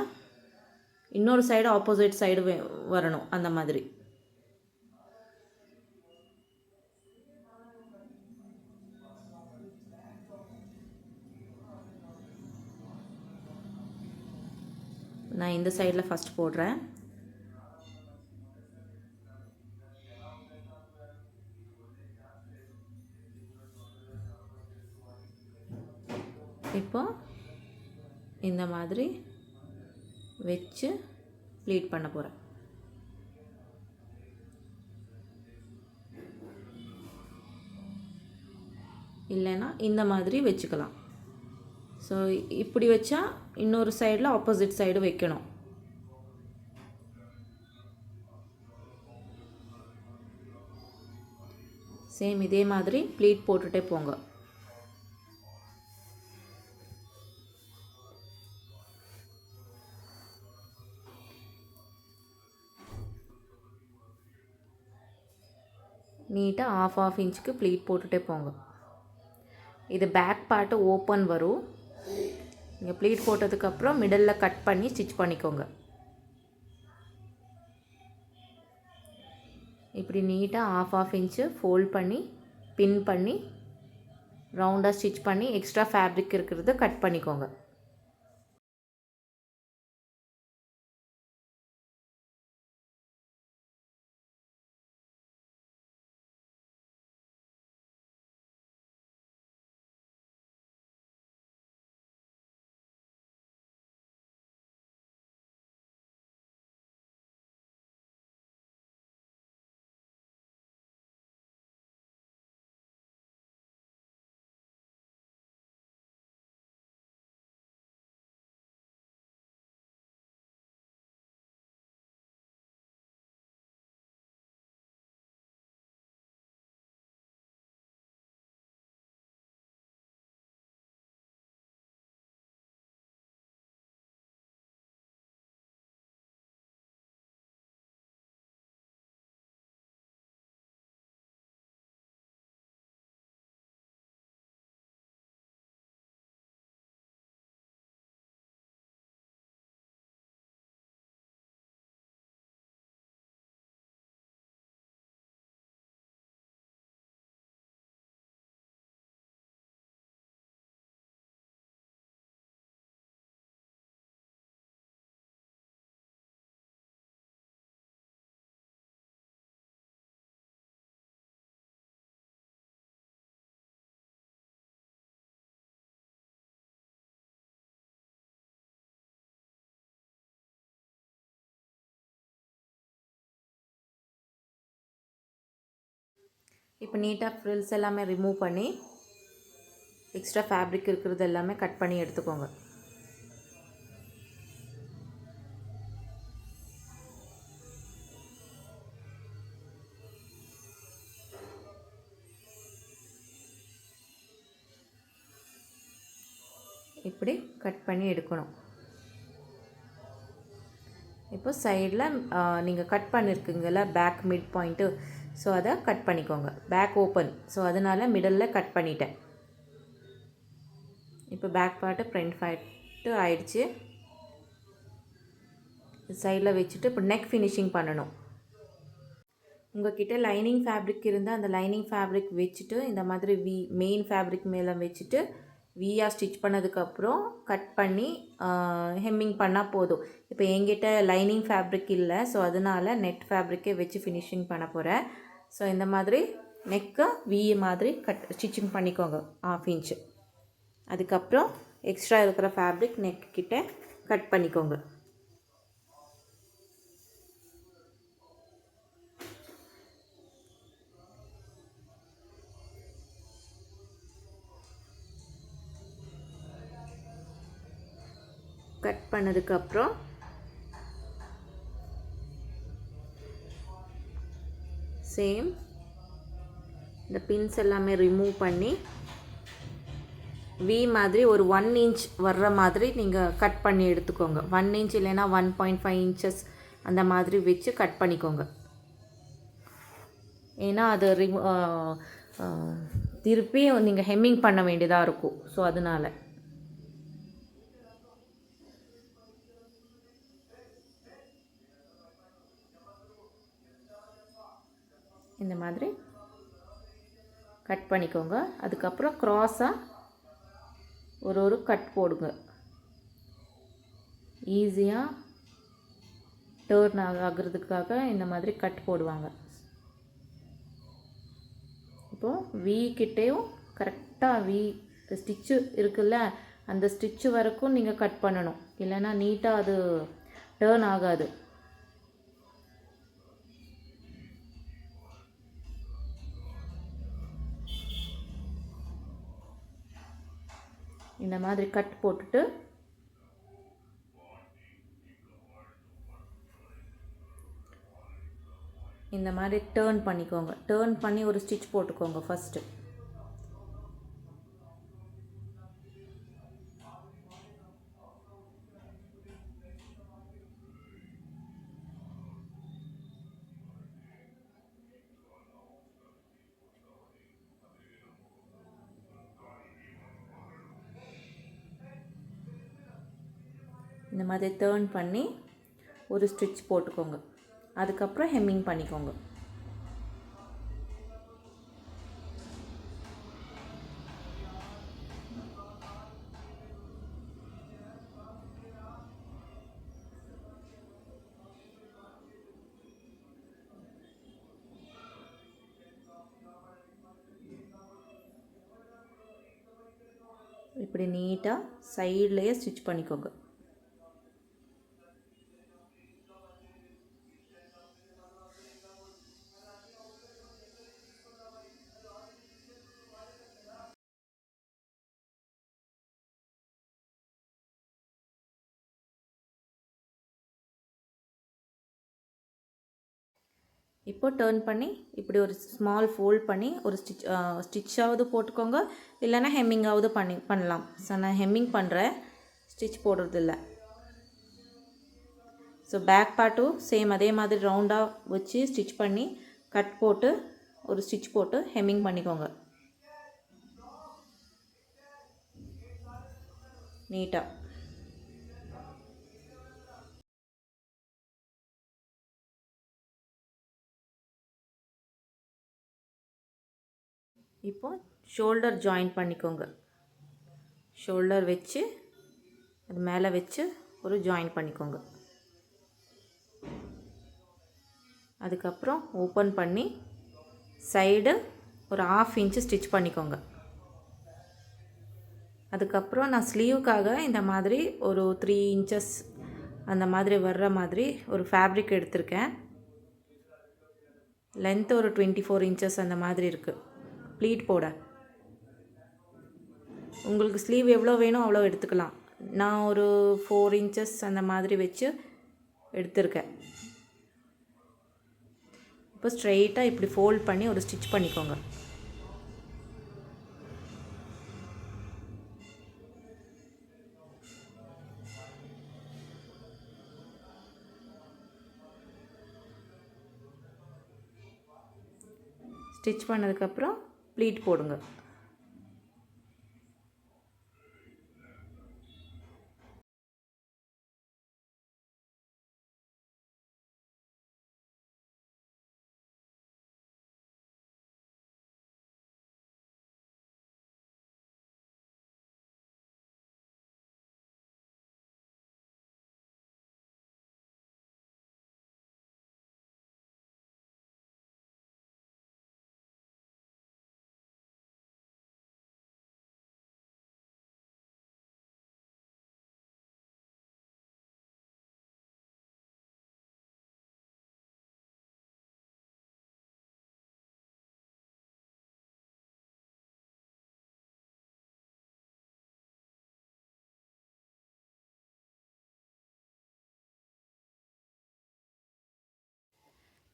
இன்னொரு சைடு ஆப்போசிட் சைடு வரணும். அந்த மாதிரி நான் இந்த சைடில் ஃபஸ்ட் போடுறேன். இப்போ இந்த மாதிரி வச்சு ப்ளீட் பண்ண போகிறேன். இல்லைன்னா இந்த மாதிரி வச்சுக்கலாம். ஸோ இப்படி வச்சா இன்னொரு சைடில் ஆப்போசிட் சைடு வைக்கணும். சேம் இதே மாதிரி ப்ளீட் போட்டுகிட்டே போங்க. நீட்டாக ஆஃப் இன்ச்சுக்கு ப்ளீட் போட்டுகிட்டே போங்க. இது பேக் பார்ட்டு ஓப்பன் வரும். நீங்கள் ப்ளீட் போட்டதுக்கப்புறம் மிடலில் கட் பண்ணி ஸ்டிச் பண்ணிக்கோங்க. இப்படி நீட்டாக ஆஃப் இன்ச்சு ஃபோல்ட் பண்ணி பின் பண்ணி ரவுண்டாக ஸ்டிச் பண்ணி எக்ஸ்ட்ரா ஃபேப்ரிக் இருக்கிறத கட் பண்ணிக்கோங்க. இப்போ நீட்டாக ஃப்ரில்ஸ் எல்லாமே ரிமூவ் பண்ணி எக்ஸ்ட்ரா ஃபேப்ரிக் இருக்கிறது எல்லாமே கட் பண்ணி எடுத்துக்கோங்க. இப்படி கட் பண்ணி எடுக்கணும். இப்போ சைடில் நீங்கள் கட் பண்ணியிருக்குங்கள்ல பேக் மிட் பாயிண்ட்டு, ஸோ அதை கட் பண்ணிக்கோங்க. பேக் ஓப்பன், ஸோ அதனால் மிடலில் கட் பண்ணிட்டேன். இப்போ பேக் பார்ட்டு ஃப்ரண்ட் பார்ட்டு ஆயிடுச்சு. சைடில் வச்சுட்டு இப்போ நெக் ஃபினிஷிங் பண்ணணும். உங்ககிட்ட லைனிங் ஃபேப்ரிக் இருந்தால் அந்த லைனிங் ஃபேப்ரிக் வச்சுட்டு இந்த மாதிரி மெயின் ஃபேப்ரிக் மேலே வச்சுட்டு வியாக ஸ்டிச் பண்ணதுக்கப்புறம் கட் பண்ணி ஹெம்மிங் பண்ணால் போதும். இப்போ என்கிட்ட லைனிங் ஃபேப்ரிக் இல்லை, ஸோ அதனால் நெட் ஃபேப்ரிக்கே வச்சு ஃபினிஷிங் பண்ண போகிறேன். ஸோ இந்த மாதிரி நெக்கை மாதிரி ஸ்டிச்சிங் பண்ணிக்கோங்க 1/2 இன்ச்சு. அதுக்கப்புறம் எக்ஸ்ட்ரா இருக்கிற ஃபேப்ரிக் நெக் கிட்ட கட் பண்ணிக்கோங்க. கட் பண்ணதுக்கப்புறம் சேம் இந்த பின்ஸ் எல்லாமே ரிமூவ் பண்ணி மாதிரி ஒரு 1 இன்ச் வர்ற மாதிரி நீங்கள் கட் பண்ணி எடுத்துக்கோங்க. 1 இன்ச் இல்லைன்னா 1.5 இன்ச்சஸ் அந்த மாதிரி வச்சு கட் பண்ணிக்கோங்க. ஏன்னா அது திருப்பி நீங்கள் ஹெம்மிங் பண்ண வேண்டியதாக இருக்கும். ஸோ அதனால் இந்த மாதிரி கட் பண்ணிக்கோங்க. அதுக்கப்புறம் க்ராஸாக ஒரு கட் போடுங்க. ஈஸியாக டர்ன் ஆகிறதுக்காக இந்த மாதிரி கட் போடுவாங்க. இப்போது கிட்டேயும் கரெக்டாக ஸ்டிச்சு இருக்குல்ல, அந்த ஸ்டிச்சு வரைக்கும் நீங்கள் கட் பண்ணணும். இல்லைன்னா நீட்டாக அது டர்ன் ஆகாது. இந்த மாதிரி கட் போட்டுட்டு இந்த மாதிரி டர்ன் பண்ணிக்கோங்க. டர்ன் பண்ணி ஒரு ஸ்டிச் போட்டுக்கோங்க ஃபஸ்ட்டு. இந்த மாதிரி டர்ன் பண்ணி ஒரு ஸ்டிச் போட்டுக்கோங்க. அதுக்கப்புறம் ஹெம்மிங் பண்ணிக்கோங்க. இப்படி நீட்டாக சைட்லேயே ஸ்டிச் பண்ணிக்கோங்க. இப்போ டர்ன் பண்ணி இப்படி ஒரு ஸ்மால் ஃபோல்ட் பண்ணி ஒரு ஸ்டிச்சாவது போட்டுக்கோங்க. இல்லைன்னா ஹெம்மிங்காவது பண்ணலாம். ஸோ நான் ஹெம்மிங் பண்ணுறேன், ஸ்டிச் போடுறதில்ல. ஸோ பேக் பார்ட்டும் சேம் அதே மாதிரி ரவுண்டாக வச்சு ஸ்டிச் பண்ணி கட் போட்டு ஒரு ஸ்டிச் போட்டு ஹெம்மிங் பண்ணிக்கோங்க நீட்டாக. இப்போ ஷோல்டர் ஜாயின் பண்ணிக்கோங்க. ஷோல்டர் வச்சு அது மேலே வச்சு ஒரு ஜாயின் பண்ணிக்கோங்க. அதுக்கப்புறம் ஓப்பன் பண்ணி சைடு ஒரு 1/2 இன்ச்சு ஸ்டிச் பண்ணிக்கோங்க. அதுக்கப்புறம் நான் ஸ்லீவுக்காக இந்த மாதிரி ஒரு 3 இன்ச்சஸ் அந்த மாதிரி வர்ற மாதிரி ஒரு ஃபேப்ரிக் எடுத்திருக்கேன். லென்த் ஒரு 24 இன்ச்சஸ் அந்த மாதிரி இருக்குது ப்ளீட் போட. உங்களுக்கு ஸ்லீவ் எவ்வளோ வேணும் அவ்வளோ எடுத்துக்கலாம். நான் ஒரு 4 இன்ச்சஸ் அந்த மாதிரி வச்சு எடுத்திருக்கேன். இப்போ ஸ்ட்ரெயிட்டாக இப்படி ஃபோல்ட் பண்ணி ஒரு ஸ்டிச் பண்ணிக்கோங்க. ஸ்டிச் பண்ணதுக்கப்புறம் ப்ளீட் போடுங்க.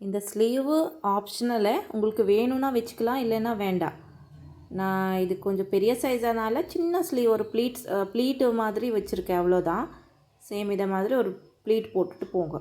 இந்த ஸ்லீவு ஆப்ஷனலு, உங்களுக்கு வேணும்னா வச்சுக்கலாம், இல்லைன்னா வேண்டாம். நான் இது கொஞ்சம் பெரிய சைஸானால சின்ன ஸ்லீவ் ஒரு ப்ளீட்டு மாதிரி வச்சுருக்கேன், அவ்வளோதான். சேம் இதை மாதிரி ஒரு ப்ளீட் போட்டுட்டு போங்க.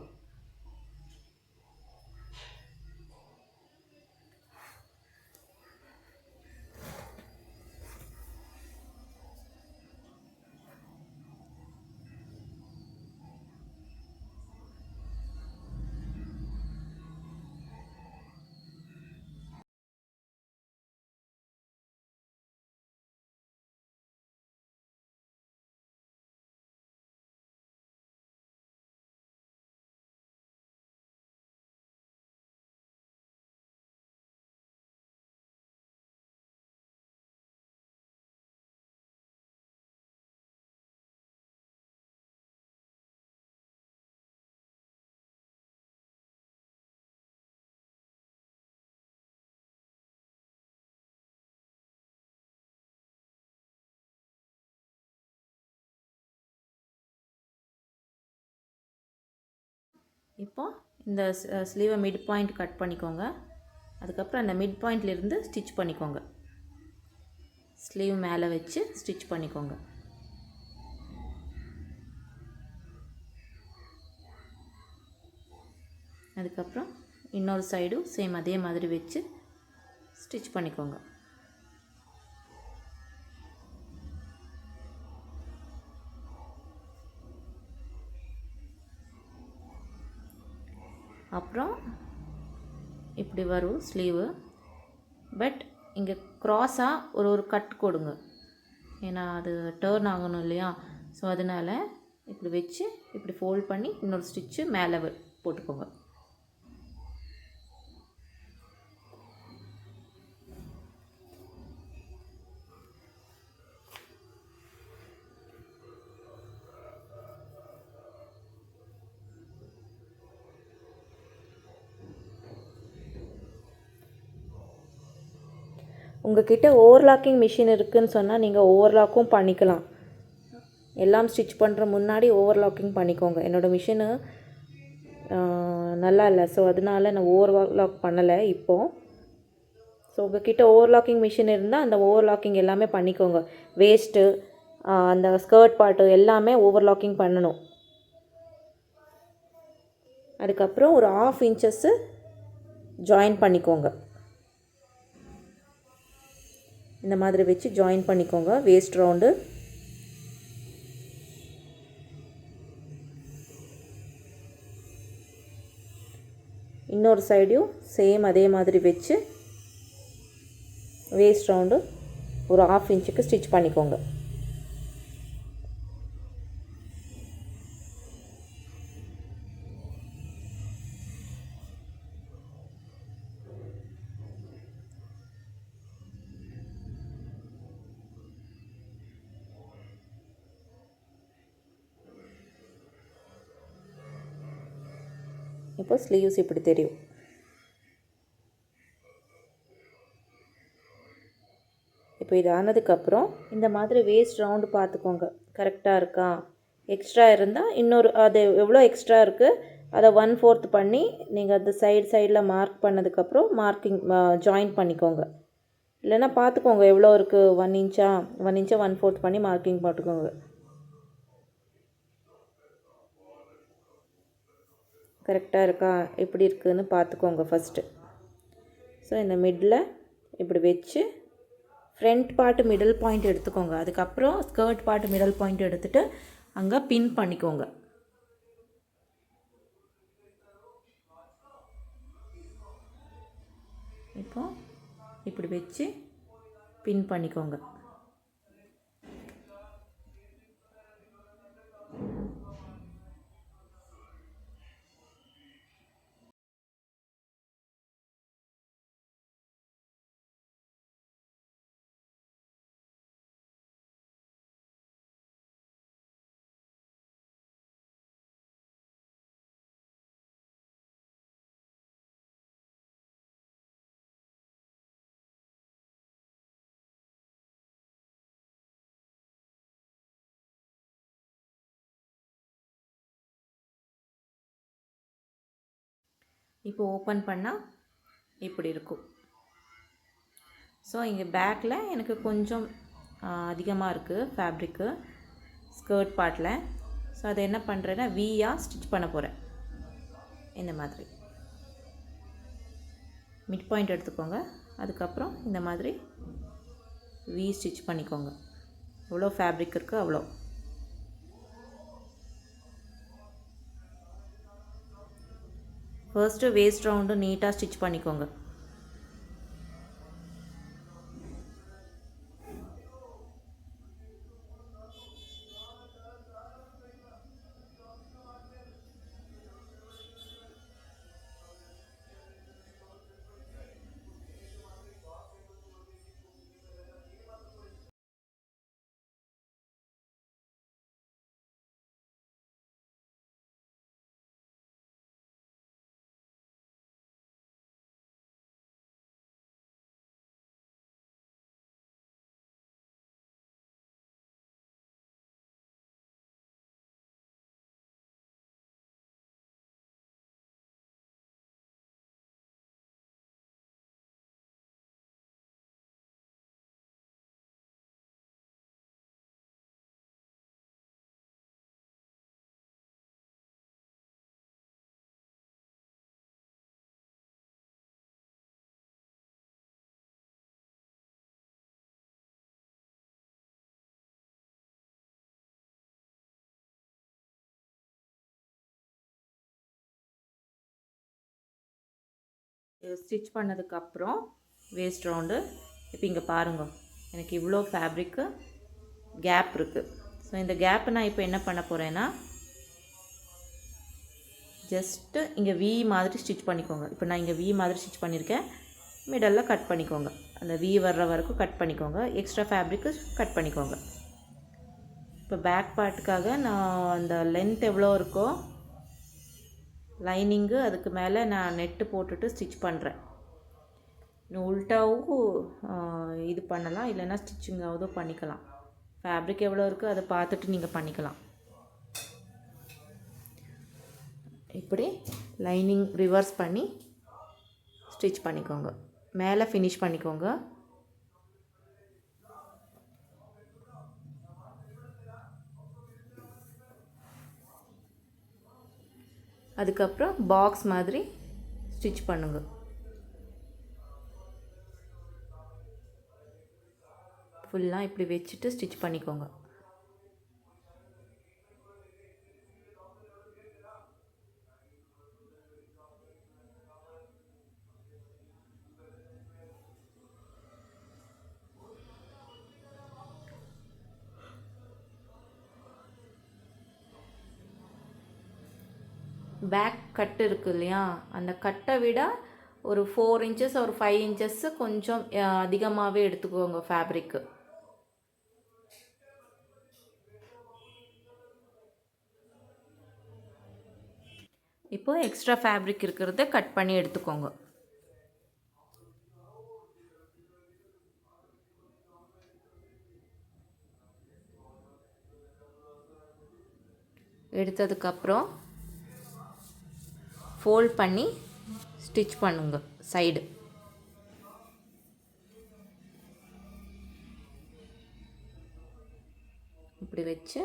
இப்போ இந்த ஸ்லீவை மிட் பாயிண்ட் கட் பண்ணிக்கோங்க. அதுக்கப்புறம் அந்த மிட் பாயிண்ட்லேருந்து ஸ்டிச் பண்ணிக்கோங்க. ஸ்லீவ் மேலே வச்சு ஸ்டிச் பண்ணிக்கோங்க. அதுக்கப்புறம் இன்னொரு சைடும் சேம் அதே மாதிரி வச்சு ஸ்டிச் பண்ணிக்கோங்க. அப்புறம் இப்படி வரும் ஸ்லீவு. பட் இங்கே க்ராஸாக ஒரு கட் கொடுங்க, ஏன்னா அது டேர்ன் ஆகணும் இல்லையா. ஸோ அதனால் இப்படி வச்சு இப்படி ஃபோல்ட் பண்ணி இன்னொரு ஸ்டிச்சு மேலே போட்டுக்கோங்க. உங்கள்கிட்ட ஓவர்லாக்கிங் மிஷின் இருக்குதுன்னு சொன்னால் நீங்கள் ஓவர்லாக்கும் பண்ணிக்கலாம். எல்லாம் ஸ்டிச் பண்ணுற முன்னாடி ஓவர்லாக்கிங் பண்ணிக்கோங்க. என்னோடய மிஷினு நல்லா இல்லை, ஸோ அதனால நான் ஓவர்லாக் பண்ணலை இப்போது. ஸோ உங்கள்கிட்ட ஓவர்லாக்கிங் மிஷின் இருந்தால் அந்த ஓவர்லாக்கிங் எல்லாமே பண்ணிக்கோங்க. வேஸ்ட்டு, அந்த ஸ்கர்ட் பார்ட்டு எல்லாமே ஓவர்லாக்கிங் பண்ணணும். அதுக்கப்புறம் ஒரு 1/2 இன்ச்சஸ்ஸு ஜாயின் பண்ணிக்கோங்க. இந்த மாதிரி வச்சு ஜாயின் பண்ணிக்கோங்க வேஸ்ட் ரவுண்டு. இன்னொரு சைடையும் சேம் அதே மாதிரி வச்சு வேஸ்ட் ரவுண்டு ஒரு 1/2 இன்ச்சுக்கு ஸ்டிச் பண்ணிக்கோங்க. இப்போ ஸ்லீவ்ஸ் இப்படி தெரியும். இப்போ இது ஆனதுக்கப்புறம் இந்த மாதிரி வேஸ்ட் ரவுண்டு பார்த்துக்கோங்க, கரெக்டாக இருக்கா. எக்ஸ்ட்ரா இருந்தால் இன்னொரு அது எவ்வளோ எக்ஸ்ட்ரா இருக்குது அதை 1/4 பண்ணி நீங்கள் அந்த சைடில் மார்க் பண்ணதுக்கப்புறம் மார்க்கிங் ஜாயின் பண்ணிக்கோங்க. இல்லைன்னா பார்த்துக்கோங்க எவ்வளோ இருக்குது, 1 இன்ச்சா 1/4 பண்ணி மார்க்கிங் போட்டுக்கோங்க. கரெக்டாக இருக்கா, எப்படி இருக்குதுன்னு பார்த்துக்கோங்க ஃபஸ்ட்டு. ஸோ இந்த மிடில் இப்படி வச்சு ஃப்ரண்ட் பார்ட்டு மிடில் பாயிண்ட் எடுத்துக்கோங்க. அதுக்கப்புறம் ஸ்கர்ட் பார்ட்டு மிடில் பாயிண்ட் எடுத்துகிட்டு அங்கே பின் பண்ணிக்கோங்க. இப்போ இப்படி வச்சு பின் பண்ணிக்கோங்க. இப்போ ஓப்பன் பண்ணால் இப்படி இருக்கும். ஸோ இங்கே பேக்கில் எனக்கு கொஞ்சம் அதிகமாக இருக்குது ஃபேப்ரிக்கு ஸ்கர்ட் பார்ட்டில். ஸோ அதை என்ன பண்ணுறேன்னா வியாக ஸ்டிச் பண்ண போகிறேன். இந்த மாதிரி மிட் பாயிண்ட் எடுத்துக்கோங்க. அதுக்கப்புறம் இந்த மாதிரி வி ஸ்டிச் பண்ணிக்கோங்க. எவ்வளோ ஃபேப்ரிக் இருக்குது அவ்வளோ. ஃபர்ஸ்ட்டு வேஸ்ட் ரவுண்டு நீட்டாக ஸ்டிச் பண்ணிக்கோங்க. ஸ்டிச் பண்ணதுக்கப்புறம் வேஸ்ட் ரவுண்டு இப்போ இங்கே பாருங்கள், எனக்கு இவ்வளோ ஃபேப்ரிக்கு கேப் இருக்குது. ஸோ இந்த கேப்பை நான் இப்போ என்ன பண்ண போகிறேன்னா ஜஸ்ட்டு இங்கே வி மாதிரி ஸ்டிச் பண்ணிக்கோங்க. இப்போ நான் இங்கே வி மாதிரி ஸ்டிச் பண்ணியிருக்கேன். மிடலில் கட் பண்ணிக்கோங்க. அந்த வி வர்ற வரைக்கும் கட் பண்ணிக்கோங்க. எக்ஸ்ட்ரா ஃபேப்ரிக்கு கட் பண்ணிக்கோங்க. இப்போ பேக் பார்ட்டுக்காக நான் அந்த லென்த் எவ்வளோ இருக்கோ லைனிங்கு அதுக்கு மேலே நான் நெட்டு போட்டுட்டு ஸ்டிச் பண்ணுறேன். இன்னும் உல்ட்டாவும் இது பண்ணலாம், இல்லைன்னா ஸ்டிச்சிங்காவதோ பண்ணிக்கலாம். ஃபேப்ரிக் எவ்வளோ இருக்கோ அதை பார்த்துட்டு நீங்கள் பண்ணிக்கலாம். இப்படி லைனிங் ரிவர்ஸ் பண்ணி ஸ்டிச் பண்ணிக்கோங்க. மேலே ஃபினிஷ் பண்ணிக்கோங்க. அதுக்கப்புறம் பாக்ஸ் மாதிரி ஸ்டிச் பண்ணுங்க. ஃபுல்லாக இப்படி வச்சுட்டு ஸ்டிச் பண்ணிக்கோங்க. பேக் கட்டு இருக்குது இல்லையா, அந்த கட்டை விட ஒரு 4 இன்ச்சஸ் ஒரு 5 இன்ச்சஸ் கொஞ்சம் அதிகமாகவே எடுத்துக்கோங்க ஃபேப்ரிக்கு. இப்போ எக்ஸ்ட்ரா ஃபேப்ரிக் இருக்கிறத கட் பண்ணி எடுத்துக்கோங்க. எடுத்ததுக்கப்புறம் ஃபோல்ட் பண்ணி ஸ்டிச் பண்ணுங்க சைடு. இப்படி வச்சு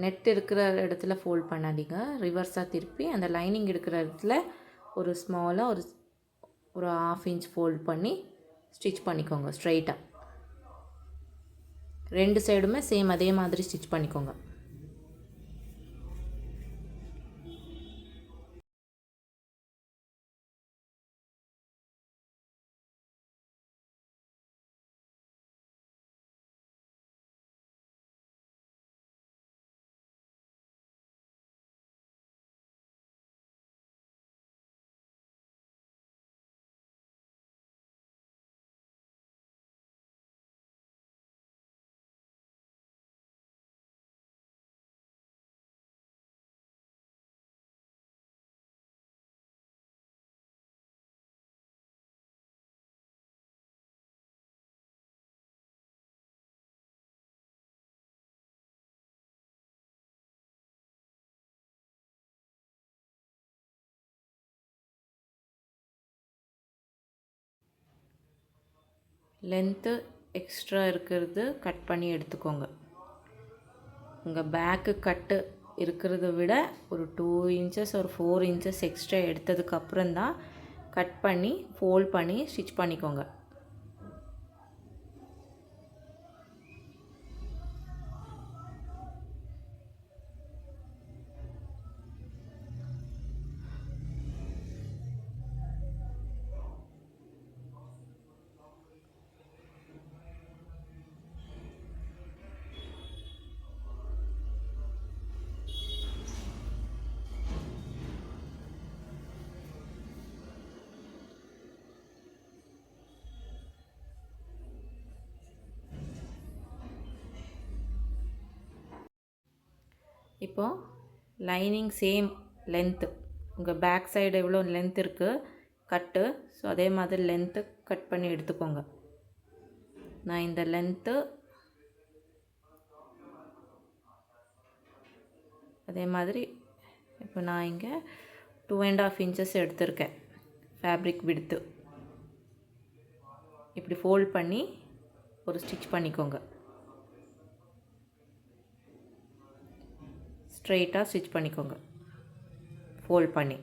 நெட் இருக்கிற இடத்துல ஃபோல்ட் பண்ணாதீங்க, ரிவர்ஸாக திருப்பி அந்த லைனிங் இருக்கிற இடத்துல ஒரு ஸ்மாலாக ஒரு 1/2 இன்ச் ஃபோல்ட் பண்ணி ஸ்டிச் பண்ணிக்கோங்க ஸ்ட்ரைட்டாக. 2 சைடுமே சேம் அதே மாதிரி ஸ்டிச் பண்ணிக்கோங்க. லென்த்து எக்ஸ்ட்ரா இருக்கிறது கட் பண்ணி எடுத்துக்கோங்க. உங்கள் பேக்கு கட்டு இருக்கிறத விட ஒரு 2 இன்ச்சஸ் ஒரு 4 இன்ச்சஸ் எக்ஸ்ட்ரா எடுத்ததுக்கப்புறம் தான் கட் பண்ணி ஃபோல்ட் பண்ணி ஸ்டிச் பண்ணிக்கோங்க. இப்போது லைனிங் சேம் லென்த்து, உங்கள் பேக் சைடு எவ்வளோ லென்த் இருக்குது கட்டு, ஸோ அதே மாதிரி லென்த்து கட் பண்ணி எடுத்துக்கோங்க. நான் இந்த லென்த்து அதே மாதிரி இப்போ நான் இங்கே 2.5 இன்ச்சஸ் எடுத்திருக்கேன் ஃபேப்ரிக் விட்த்து. இப்படி ஃபோல்ட் பண்ணி ஒரு ஸ்டிச் பண்ணிக்கோங்க. ஸ்ட்ரெயிட்டாக ஸ்டிச் பண்ணிக்கோங்க ஃபோல்ட் பண்ணி.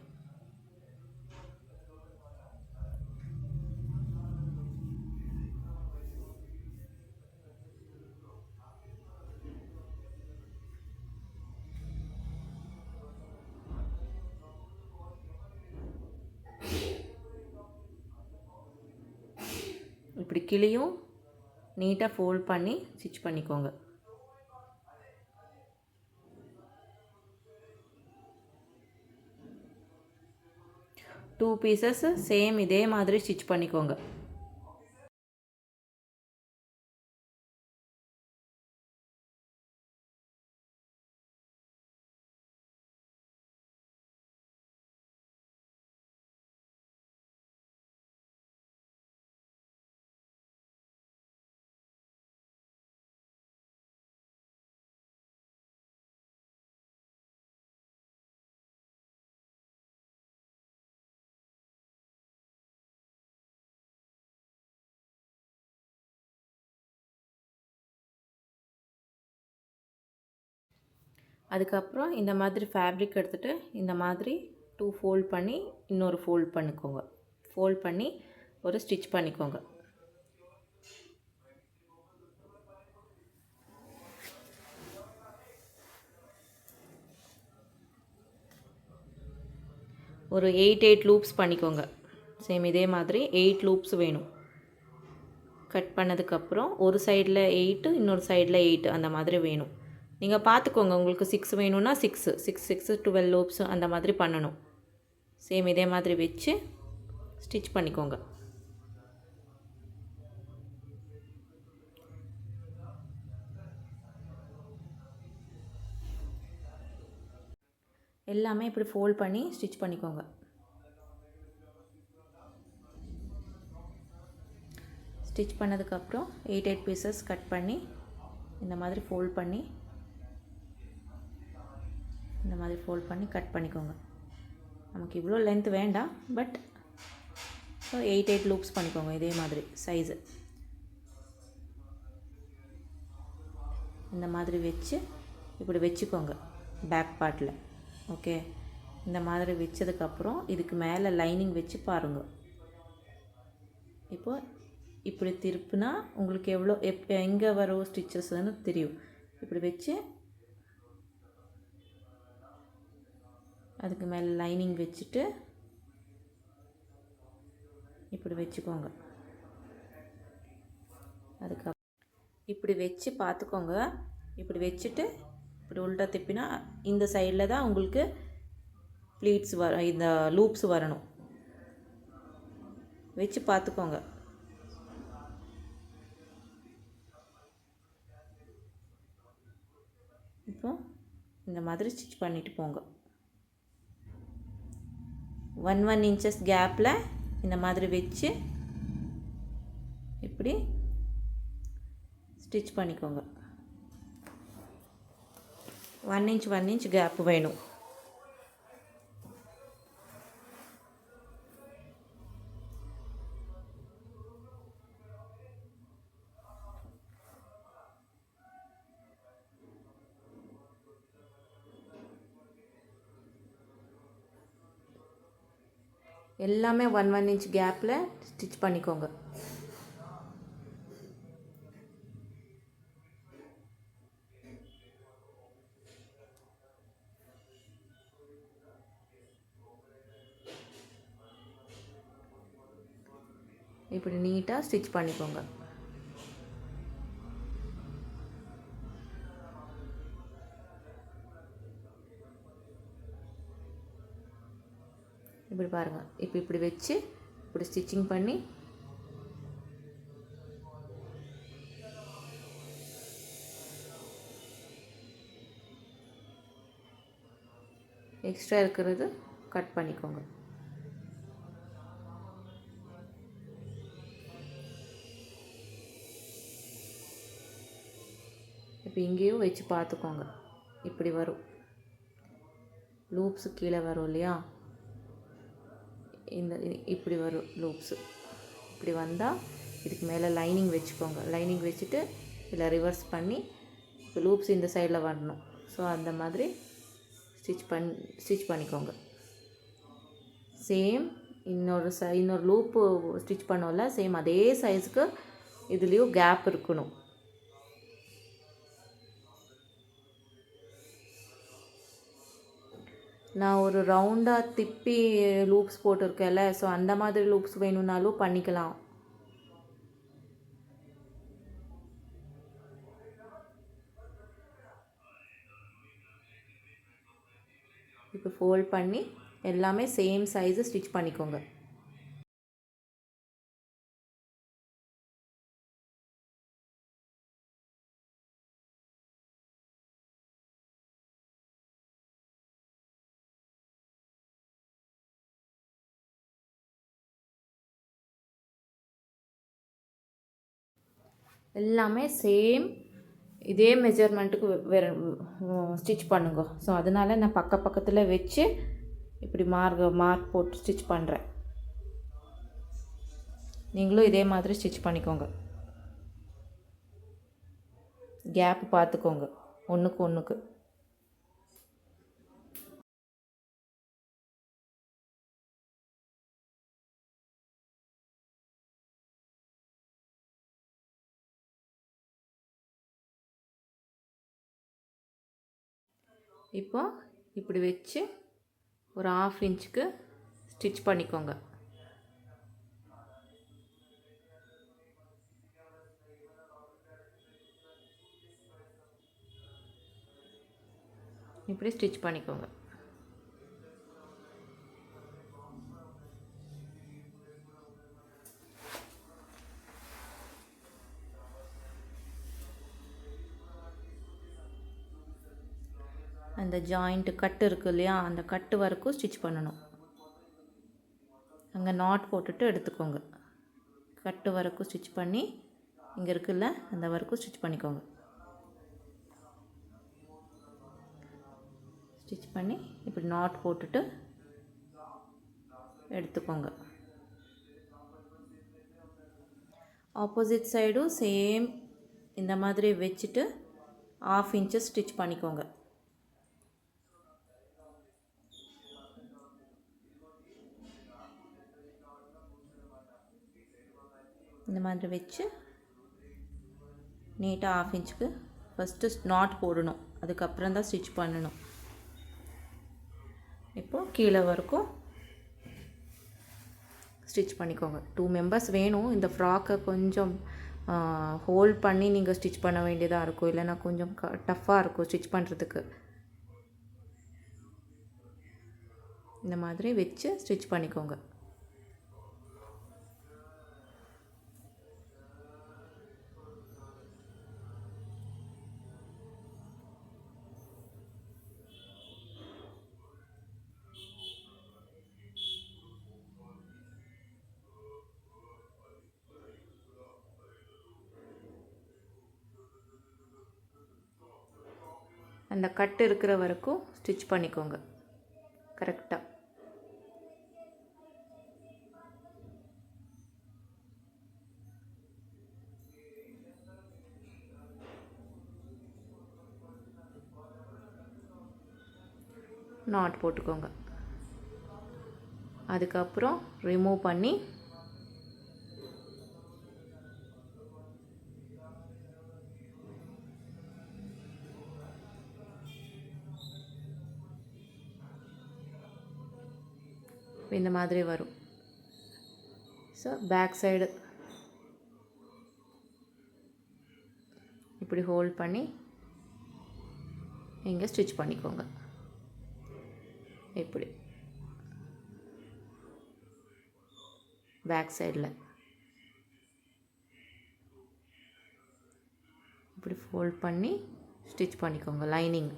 இப்படி கிளியும் நீட்டாக ஃபோல்ட் பண்ணி ஸ்டிச் பண்ணிக்கோங்க. டூ பீசஸ் சேம் இதே மாதிரி ஸ்டிச் பண்ணிக்கோங்க. அதுக்கப்புறம் இந்த மாதிரி ஃபேப்ரிக் எடுத்துகிட்டு இந்த மாதிரி 2 ஃபோல்ட் பண்ணி இன்னொரு ஃபோல்ட் பண்ணிக்கோங்க. ஃபோல்ட் பண்ணி ஒரு ஸ்டிச் பண்ணிக்கோங்க. ஒரு 8 லூப்ஸ் பண்ணிக்கோங்க. சேம் இதே மாதிரி 8 லூப்ஸ் வேணும். கட் பண்ணதுக்கப்புறம் ஒரு சைடில் 8 இன்னொரு சைடில் 8 அந்த மாதிரி வேணும். நீங்கள் பார்த்துக்கோங்க, உங்களுக்கு 6 வேணும்னா 6 12 லூப்ஸ் அந்த மாதிரி பண்ணணும். சேம் இதே மாதிரி வச்சு ஸ்டிச் பண்ணிக்கோங்க. எல்லாமே இப்படி ஃபோல்ட் பண்ணி ஸ்டிச் பண்ணிக்கோங்க. ஸ்டிச் பண்ணதுக்கப்புறம் 8 பீசஸ் கட் பண்ணி இந்த மாதிரி ஃபோல்ட் பண்ணி கட் பண்ணிக்கோங்க. நமக்கு இவ்வளோ லென்த் வேண்டாம், பட் ஸோ 8 லூப்ஸ் பண்ணிக்கோங்க இதே மாதிரி சைஸு. இந்த மாதிரி வச்சு இப்படி வச்சுக்கோங்க பேக் பார்ட்டில். ஓகே, இந்த மாதிரி வச்சதுக்கப்புறம் இதுக்கு மேலே லைனிங் வச்சு பாருங்கள். இப்போது இப்படி திருப்புனா உங்களுக்கு எவ்வளோ எங்கே வரும் ஸ்டிச்சஸ்ன்னு தெரியும். இப்படி வச்சு அதுக்கு மேலே லைனிங் வச்சுட்டு இப்படி வச்சுக்கோங்க. அதுக்கப்புறம் இப்படி வச்சு பார்த்துக்கோங்க. இப்படி வச்சுட்டு இப்படி உள்டா திருப்பினா இந்த சைடில் தான் உங்களுக்கு ப்ளீட்ஸ் இந்த லூப்ஸ் வரணும். வச்சு பார்த்துக்கோங்க. இப்போ இந்த மாதிரி ஸ்டிச் பண்ணிட்டு போங்க. 1 இன்ச்சஸ் கேப்பில் இந்த மாதிரி வச்சு இப்படி ஸ்டிச் பண்ணிக்கோங்க. 1 இன்ச் கேப் வேணும். எல்லாமே 1 இன்ச் கேப்பில் ஸ்டிச் பண்ணிக்கோங்க. இப்படி நீட்டாக ஸ்டிச் பண்ணிக்கோங்க. இப்படி பாருங்கள். இப்போ இப்படி வச்சு இப்படி ஸ்டிச்சிங் பண்ணி எக்ஸ்ட்ரா இருக்கிறது கட் பண்ணிக்கோங்க. இப்போ இங்கேயும் வச்சு பார்த்துக்கோங்க. இப்படி வரும், லூப்ஸு கீழே வரும் இல்லையா, இப்படி வரும் லூப்ஸு. இப்படி வந்தால் இதுக்கு மேலே லைனிங் வச்சுக்கோங்க. லைனிங் வச்சுட்டு இதில் ரிவர்ஸ் பண்ணி இப்போ லூப்ஸ் இந்த சைடில் வரணும். ஸோ அந்த மாதிரி ஸ்டிச் பண்ணிக்கோங்க. சேம் இன்னொரு லூப்பு ஸ்டிச் பண்ணோம்ல, சேம் அதே சைஸுக்கு இதுலேயும் கேப் இருக்கணும். நான் ஒரு ரவுண்டாக திப்பி லூப்ஸ் போட்டிருக்கேன்ல, ஸோ அந்த மாதிரி லூப்ஸ் வேணும்னாலும் பண்ணிக்கலாம். இப்போ ஃபோல்ட் பண்ணி எல்லாமே சேம் சைஸு ஸ்டிச் பண்ணிக்கோங்க. எல்லாமே சேம் இதே மெஜர்மெண்ட்டுக்கு வேறு ஸ்டிச் பண்ணுங்க. ஸோ அதனால் நான் பக்கத்தில் வச்சு இப்படி மார்க் போட்டு ஸ்டிச் பண்ணுறேன். நீங்களும் இதே மாதிரி ஸ்டிச் பண்ணிக்கோங்க. கேப் பார்த்துக்கோங்க ஒன்றுக்கு. இப்போ இப்படி வச்சு ஒரு 1/2 இன்ச்சுக்கு ஸ்டிச் பண்ணிக்கோங்க. இப்படி ஸ்டிச் பண்ணிக்கோங்க. அந்த ஜாயிண்ட்டு கட்டு இருக்குது இல்லையா, அந்த கட்டு வரைக்கும் ஸ்டிச் பண்ணணும். அங்கே நாட் போட்டுட்டு எடுத்துக்கோங்க. கட்டு வரைக்கும் ஸ்டிச் பண்ணி இங்கே இருக்குல்ல அந்த வரைக்கும் ஸ்டிச் பண்ணிக்கோங்க. ஸ்டிச் பண்ணி இப்படி நாட் போட்டுட்டு எடுத்துக்கோங்க. ஆப்போசிட் சைடும் சேம் இந்த மாதிரி வச்சுட்டு 1/2 இன்ச்சு ஸ்டிச் பண்ணிக்கோங்க. இந்த மாதிரி வச்சு நீட்டாக 1/2 இன்ச்சுக்கு ஃபஸ்ட்டு நாட் போடணும், அதுக்கப்புறம் தான் ஸ்டிச் பண்ணணும். இப்போது கீழே வரைக்கும் ஸ்டிச் பண்ணிக்கோங்க. 2 மெம்பர்ஸ் வேணும். இந்த ஃப்ராக்கை கொஞ்சம் ஹோல்ட் பண்ணி நீங்கள் ஸ்டிச் பண்ண வேண்டியதாக இருக்கும், இல்லைன்னா கொஞ்சம் டஃப்பாக இருக்கும் ஸ்டிச் பண்ணுறதுக்கு. இந்த மாதிரி வச்சு ஸ்டிச் பண்ணிக்கோங்க. அந்த கட்டு இருக்கிற வரைக்கும் ஸ்டிச் பண்ணிக்கோங்க கரெக்டாக. நாட் போட்டுக்கோங்க. அதுக்கப்புறம் ரிமூவ் பண்ணி இந்த மாதிரி வரும். ஸோ பேக் சைடு இப்படி ஹோல்ட் பண்ணி இங்கே ஸ்டிச் பண்ணிக்கோங்க. இப்படி பேக் சைடில் இப்படி ஃபோல்ட் பண்ணி ஸ்டிச் பண்ணிக்கோங்க லைனிங்.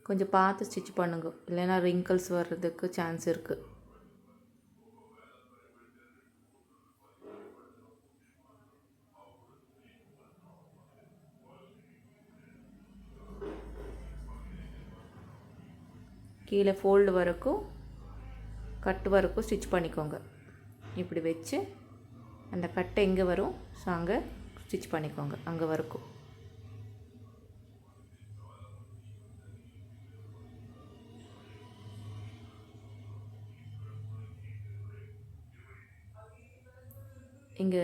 கொஞ்சம் பார்த்து ஸ்டிச் பண்ணுங்க, இல்லைன்னா ரிங்கிள்ஸ் வர்றதுக்கு சான்ஸ் இருக்குது. கீழே ஃபோல்டு வரைக்கும் கட்டு வரைக்கும் ஸ்டிச் பண்ணிக்கோங்க. இப்படி வச்சு அந்த கட்டை எங்கே வரும், ஸோ அங்கே ஸ்டிச் பண்ணிக்கோங்க, அங்கே வரைக்கும். இங்கே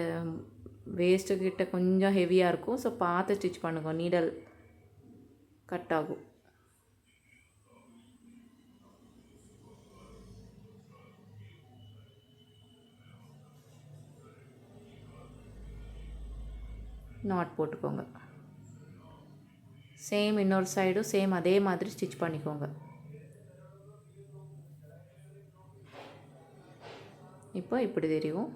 வேஸ்ட்டுக்கிட்ட கொஞ்சம் ஹெவியாக இருக்கும், ஸோ பார்த்து ஸ்டிச் பண்ணுங்க, நீடல் கட் ஆகும். நாட் போட்டுக்கோங்க. சேம் இன்னொரு சைடும் சேம் அதே மாதிரி ஸ்டிச் பண்ணிக்கோங்க. இப்போ இப்படி தெரியும்.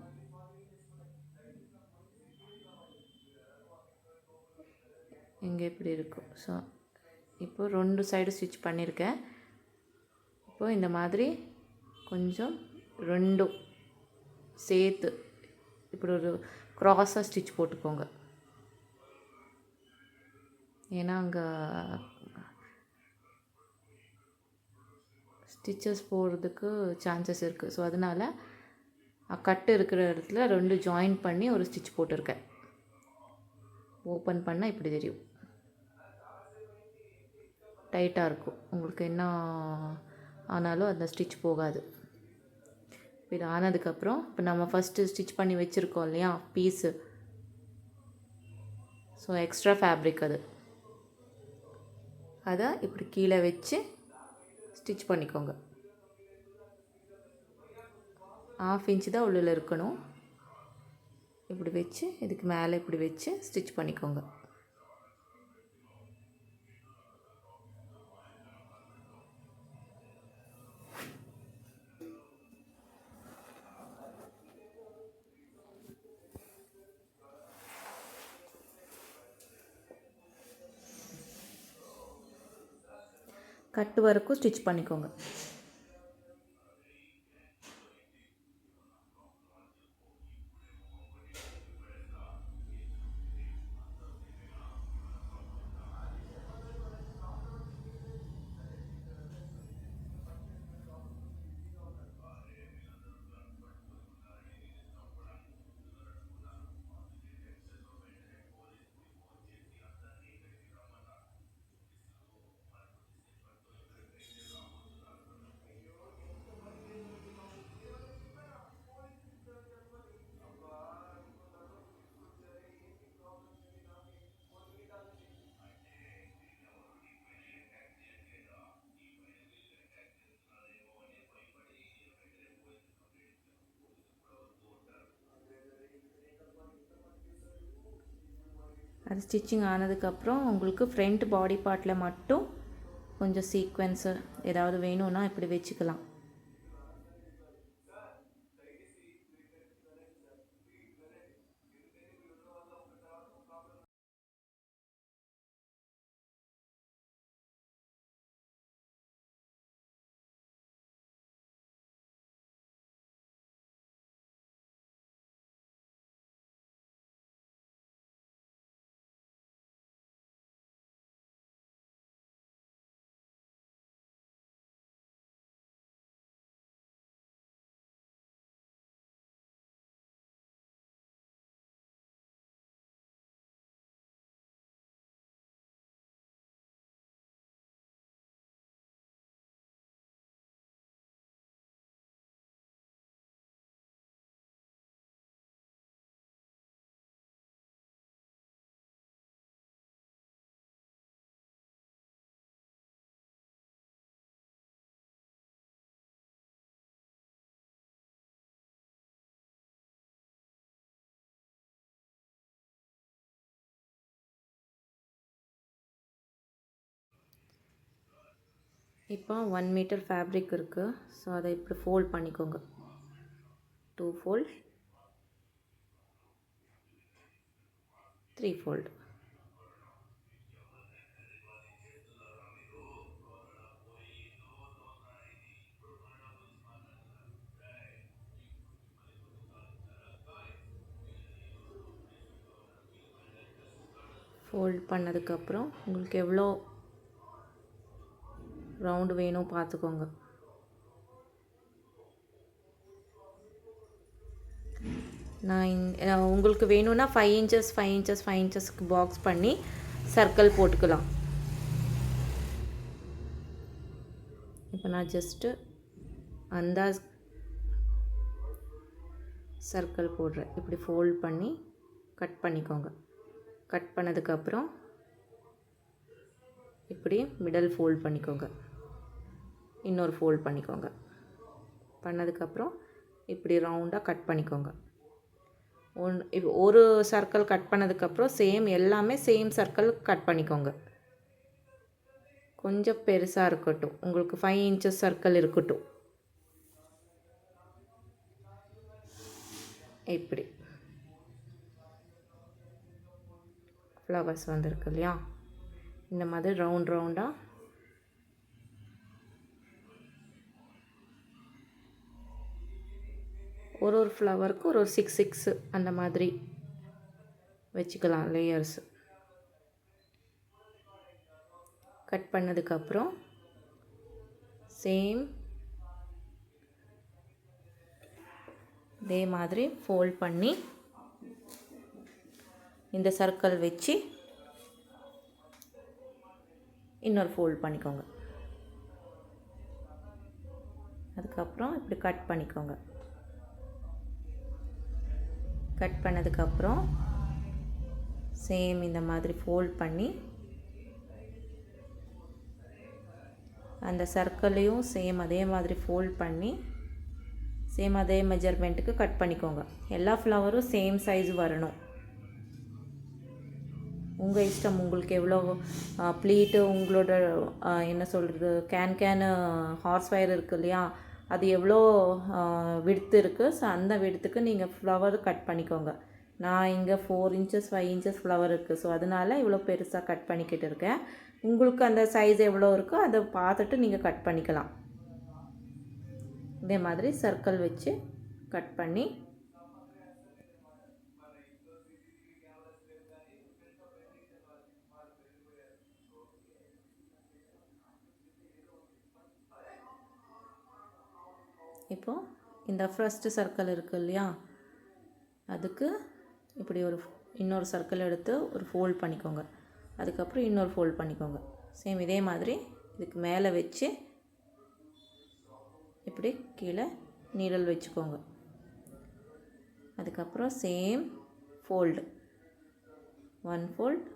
இங்கே இப்படி இருக்கும். ஸோ இப்போ 2 சைடு ஸ்டிச் பண்ணியிருக்கேன். இப்போ இந்த மாதிரி கொஞ்சம் 2 சேர்த்து இப்படி ஒரு க்ராஸாக ஸ்டிச் போட்டுக்கோங்க. ஏன்னா அங்கே ஸ்டிச்சஸ் போடுறதுக்கு சான்சஸ் இருக்குது. ஸோ அதனால் கட்டு இருக்கிற இடத்துல 2 ஜாயின் பண்ணி ஒரு ஸ்டிச் போட்டிருக்கேன். ஓப்பன் பண்ணால் இப்படி தெரியும், டைட்டாக இருக்கும். உங்களுக்கு என்ன ஆனாலும் அந்த ஸ்டிச் போகாது. இது ஆனதுக்கப்புறம் இப்போ நம்ம ஃபஸ்ட்டு ஸ்டிச் பண்ணி வச்சுருக்கோம் இல்லையா பீஸு, ஸோ எக்ஸ்ட்ரா ஃபேப்ரிக் அதை இப்படி கீழே வச்சு ஸ்டிச் பண்ணிக்கோங்க. 1/2 இன்ச்சு தான் உள்ளே இருக்கணும். இப்படி வச்சு இதுக்கு மேலே இப்படி வச்சு ஸ்டிச் பண்ணிக்கோங்க. கட்டு வரைக்கும் ஸ்டிச் பண்ணிக்கோங்க. அது ஸ்டிச்சிங் ஆனதுக்கப்புறம் உங்களுக்கு ஃப்ரண்ட் பாடி பார்ட்டில் மட்டும் கொஞ்சம் சீக்வென்ஸு ஏதாவது வேணும்னா இப்படி வச்சுக்கலாம். இப்போ 1 மீட்டர் ஃபேப்ரிக் இருக்குது. ஸோ அதை இப்படி ஃபோல்ட் பண்ணிக்கோங்க. 2 ஃபோல்ட், 3 ஃபோல்ட். ஃபோல்ட் பண்ணதுக்கப்புறம் உங்களுக்கு எவ்வளோ ரவுண்டு வேணும் பார்த்துக்கோங்க. நான் உங்களுக்கு வேணும்னா 5 இன்ச்சஸ் 5 இன்ச்சஸ் 5 இன்ச்சஸ்க்கு பாக்ஸ் பண்ணி சர்க்கிள் போட்டுக்கலாம். இப்போ நான் ஜஸ்ட்டு அந்த சர்க்கிள் போடுறேன். இப்படி ஃபோல்ட் பண்ணி கட் பண்ணிக்கோங்க. கட் பண்ணதுக்கப்புறம் இப்படி மிடில் ஃபோல்ட் பண்ணிக்கோங்க. இன்னொரு ஃபோல்ட் பண்ணிக்கோங்க. பண்ணதுக்கப்புறம் இப்படி ரவுண்டாக கட் பண்ணிக்கோங்க. ஒரு சர்க்கிள் கட் பண்ணதுக்கப்புறம் எல்லாமே சேம் சர்க்கிள் கட் பண்ணிக்கோங்க. கொஞ்சம் பெருசாக இருக்கட்டும், உங்களுக்கு 5 இன்ச்சஸ் சர்க்கிள் இருக்கட்டும். இப்படி ஃப்ளவர்ஸ் வந்திருக்கு இல்லையா, இந்த மாதிரி ரவுண்டாக ஒரு ஃப்ளவருக்கு ஒரு 6 அந்த மாதிரி வச்சுக்கலாம் லேயர்ஸ். கட் பண்ணதுக்கப்புறம் சேம் இதே மாதிரி ஃபோல்ட் பண்ணி இந்த சர்க்கிள் வச்சு இன்னொரு ஃபோல்ட் பண்ணிக்கோங்க. அதுக்கப்புறம் இப்படி கட் பண்ணிக்கோங்க. கட் பண்ணதுக்கப்புறம் சேம் இந்த மாதிரி ஃபோல்ட் பண்ணி அந்த சர்க்கிளையும் சேம் அதே மாதிரி ஃபோல்ட் பண்ணி சேம் அதே மெஜர்மெண்ட்டுக்கு கட் பண்ணிக்கோங்க. எல்லா ஃப்ளவரும் சேம் சைஸ் வரணும். உங்கள் இஷ்டம், உங்களுக்கு எவ்வளோ ப்ளீட்டு, உங்களோட என்ன சொல்கிறது, கேன் ஹார்ஸ் ஒயர் இருக்குது இல்லையா, அது எவ்வளோ விடுத்து இருக்குது. ஸோ அந்த விடுத்துக்கு நீங்கள் ஃப்ளவர் கட் பண்ணிக்கோங்க. நான் இங்கே 4 இன்ச்சஸ் 5 இன்ச்சஸ் ஃப்ளவர் இருக்குது. ஸோ அதனால் இவ்வளோ பெருசாக கட் பண்ணிக்கிட்டு இருக்கேன். உங்களுக்கு அந்த சைஸ் எவ்வளோ இருக்கோ அதை பார்த்துட்டு நீங்கள் கட் பண்ணிக்கலாம். இதே மாதிரி சர்க்கிள் வச்சு கட் பண்ணி இப்போது இந்த ஃபர்ஸ்ட் சர்க்கிள் இருக்குது இல்லையா, அதுக்கு இப்படி இன்னொரு சர்க்கிள் எடுத்து ஒரு ஃபோல்ட் பண்ணிக்கோங்க. அதுக்கப்புறம் இன்னொரு ஃபோல்ட் பண்ணிக்கோங்க. சேம் இதே மாதிரி இதுக்கு மேலே வச்சு இப்படி கீழே நீடல் வச்சுக்கோங்க. அதுக்கப்புறம் சேம் ஃபோல்டு, 1 ஃபோல்ட்,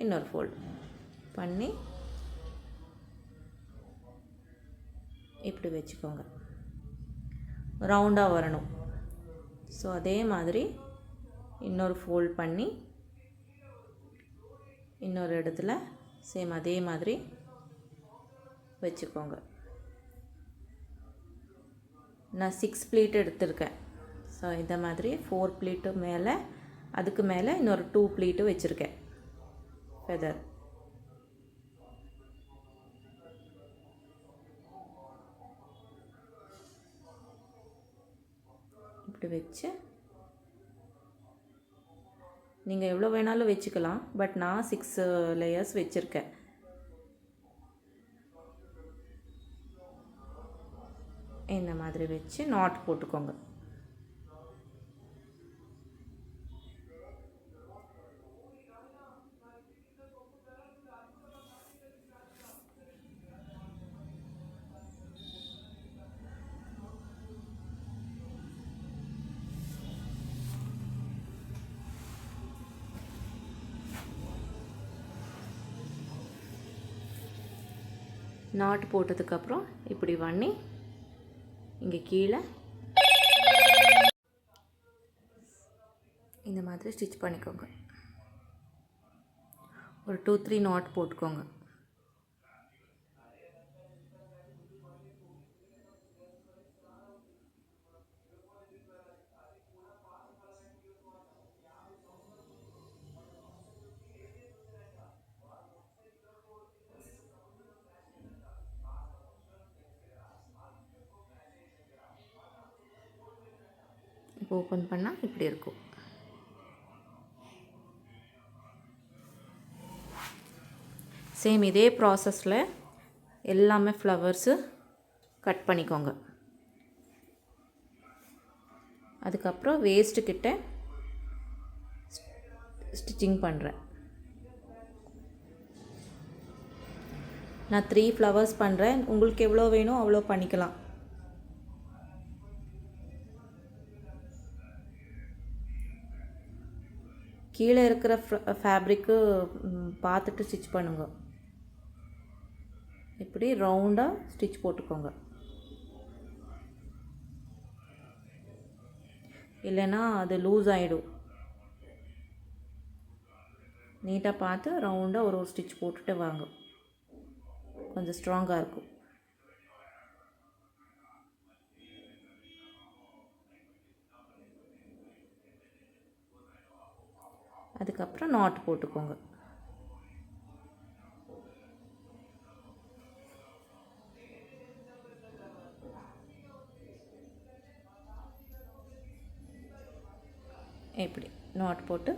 இன்னொரு ஃபோல்டு பண்ணி இப்படி வச்சுக்கோங்க. ரவுண்டாக வரணும். ஸோ அதே மாதிரி இன்னொரு ஃபோல்ட் பண்ணி இன்னொரு இடத்துல சேம் அதே மாதிரி வச்சுக்கோங்க. நான் 6 ப்ளீட் எடுத்திருக்கேன். ஸோ இந்த மாதிரி 4 ப்ளீட்டு மேலே, அதுக்கு மேலே இன்னொரு 2 ப்ளீட்டு வச்சுருக்கேன் ஃபெதர். இப்படி வச்சு நீங்கள் எவ்வளோ வேணாலும் வச்சுக்கலாம். பட் நான் 6 லேயர்ஸ் வச்சுருக்கேன். இந்த மாதிரி வச்சு நாட் போட்டுக்கோங்க. நாட் போட்டதுக்கப்புறம் இப்படி பண்ணி இங்கே கீழே இந்த மாதிரி ஸ்டிச் பண்ணிக்கோங்க. ஒரு 2-3 நாட் போட்டுக்கோங்க. ஓப்பன் பண்ணால் இப்படி இருக்கும். சேம் இதே ப்ராசஸில் எல்லாமே ஃப்ளவர்ஸு கட் பண்ணிக்கோங்க. அதுக்கப்புறம் வேஸ்ட்டுக்கிட்ட ஸ்டிச்சிங் பண்ணுறேன். நான் 3 ஃப்ளவர்ஸ் பண்ணுறேன். உங்களுக்கு எவ்வளோ வேணும் அவ்வளோ பண்ணிக்கலாம். கீழே இருக்கிற ஃபேப்ரிக்கு பார்த்துட்டு ஸ்டிச் பண்ணுங்க. இப்படி ரவுண்டாக ஸ்டிச் போட்டுக்கோங்க. இல்லைன்னா அது லூஸ் ஆகிடும். நீட்டாக பார்த்து ரவுண்டாக ஒரு ஸ்டிச் போட்டுட்டு வாங்க, கொஞ்சம் ஸ்ட்ராங்காக இருக்கும். அதுக்கப்புறம் நாட் போட்டுக்கோங்க. இப்படி நாட் போட்டு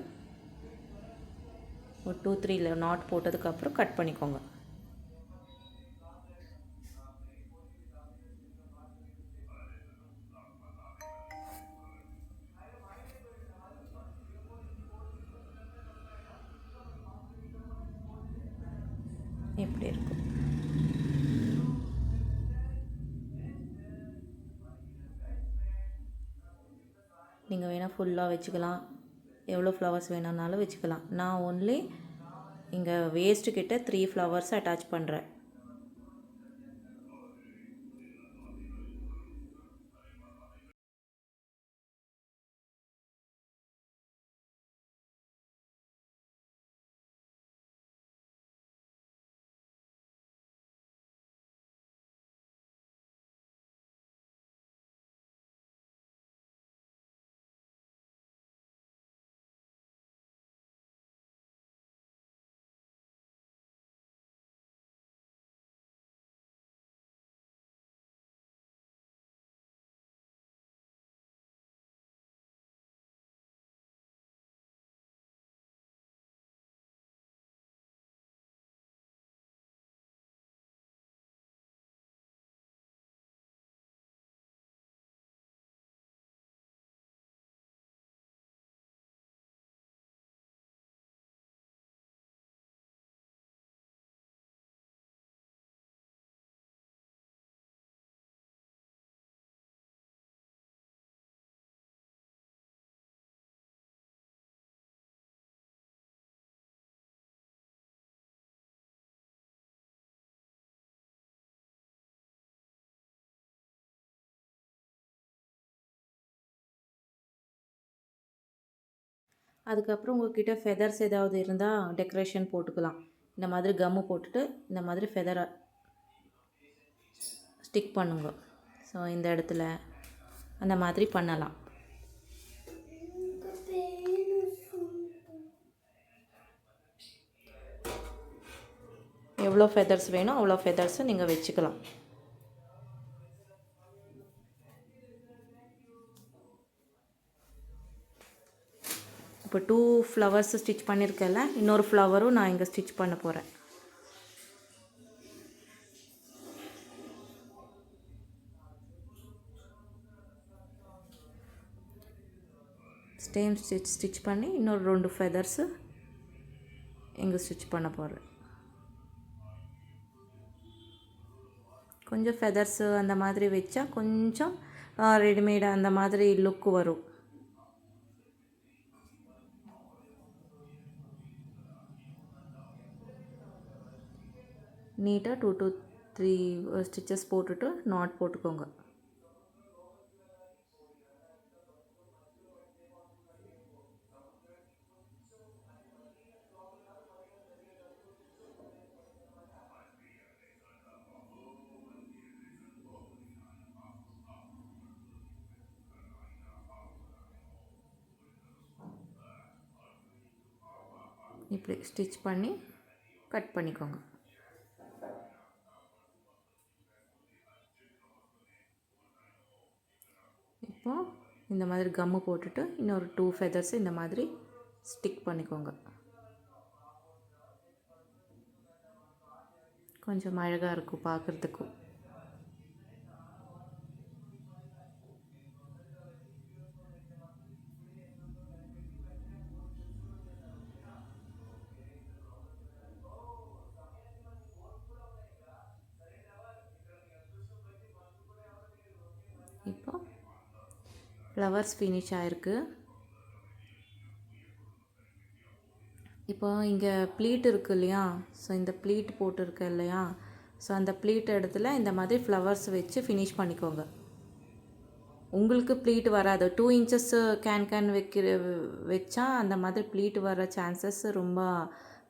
ஒரு 2-3 நாட் போட்டதுக்கப்புறம் கட் பண்ணிக்கோங்க. இப்படி இருக்கும். நீங்கள் வேணால் ஃபுல்லாக வச்சுக்கலாம், எவ்வளோ ஃப்ளவர்ஸ் வேணும்னாலும் வச்சுக்கலாம். நான் ஒன்லி இங்கே வேஸ்ட்டுக்கிட்ட 3 ஃப்ளவர்ஸ் அட்டாச் பண்ணுறேன். அதுக்கப்புறம் உங்கள்கிட்ட ஃபெதர்ஸ் ஏதாவது இருந்தால் டெக்கரேஷன் போட்டுக்கலாம். இந்த மாதிரி கம்மு போட்டுட்டு இந்த மாதிரி ஃபெதரை ஸ்டிக் பண்ணுங்க. ஸோ இந்த இடத்துல அந்த மாதிரி பண்ணலாம். எவ்வளோ ஃபெதர்ஸ் வேணும் அவ்வளோ ஃபெதர்ஸை நீங்கள் வச்சுக்கலாம். இப்போ 2 ஃப்ளவர்ஸ் ஸ்டிச் பண்ணியிருக்கேன்ல, இன்னொரு ஃப்ளவரும் நான் இங்கே ஸ்டிச் பண்ண போகிறேன். சேம் ஸ்டிச் பண்ணி இன்னொரு 2 ஃபெதர்ஸு இங்கே ஸ்டிச் பண்ண போகிறேன். கொஞ்சம் ஃபெதர்ஸு அந்த மாதிரி வச்சா கொஞ்சம் ரெடிமேடு அந்த மாதிரி லுக் வரும். நீட்டாக 2 to 3 ஸ்டிச்சஸ் போட்டுட்டு நாட் போட்டுக்கோங்க. இப்படி ஸ்டிச் பண்ணி கட் பண்ணிக்கோங்க. இப்போது இந்த மாதிரி கம்மு போட்டுட்டு இன்னொரு 2 ஃபெதர்ஸ் இந்த மாதிரி ஸ்டிக் பண்ணிக்கோங்க. கொஞ்சம் அழகாக இருக்கும் பார்க்குறதுக்கும். இப்போ ஃப்ளவர்ஸ் ஃபினிஷ் ஆகிருக்கு. இப்போ இங்கே ப்ளீட் இருக்குது இல்லையா, ஸோ இந்த ப்ளீட் போட்டிருக்கு இல்லையா, ஸோ அந்த ப்ளீட் இடத்துல இந்த மாதிரி ஃப்ளவர்ஸ் வச்சு ஃபினிஷ் பண்ணிக்கோங்க. உங்களுக்கு ப்ளீட் வராது. 2 இன்ச்சஸ் கேன் வச்சா அந்த மாதிரி ப்ளீட் வர சான்சஸ் ரொம்ப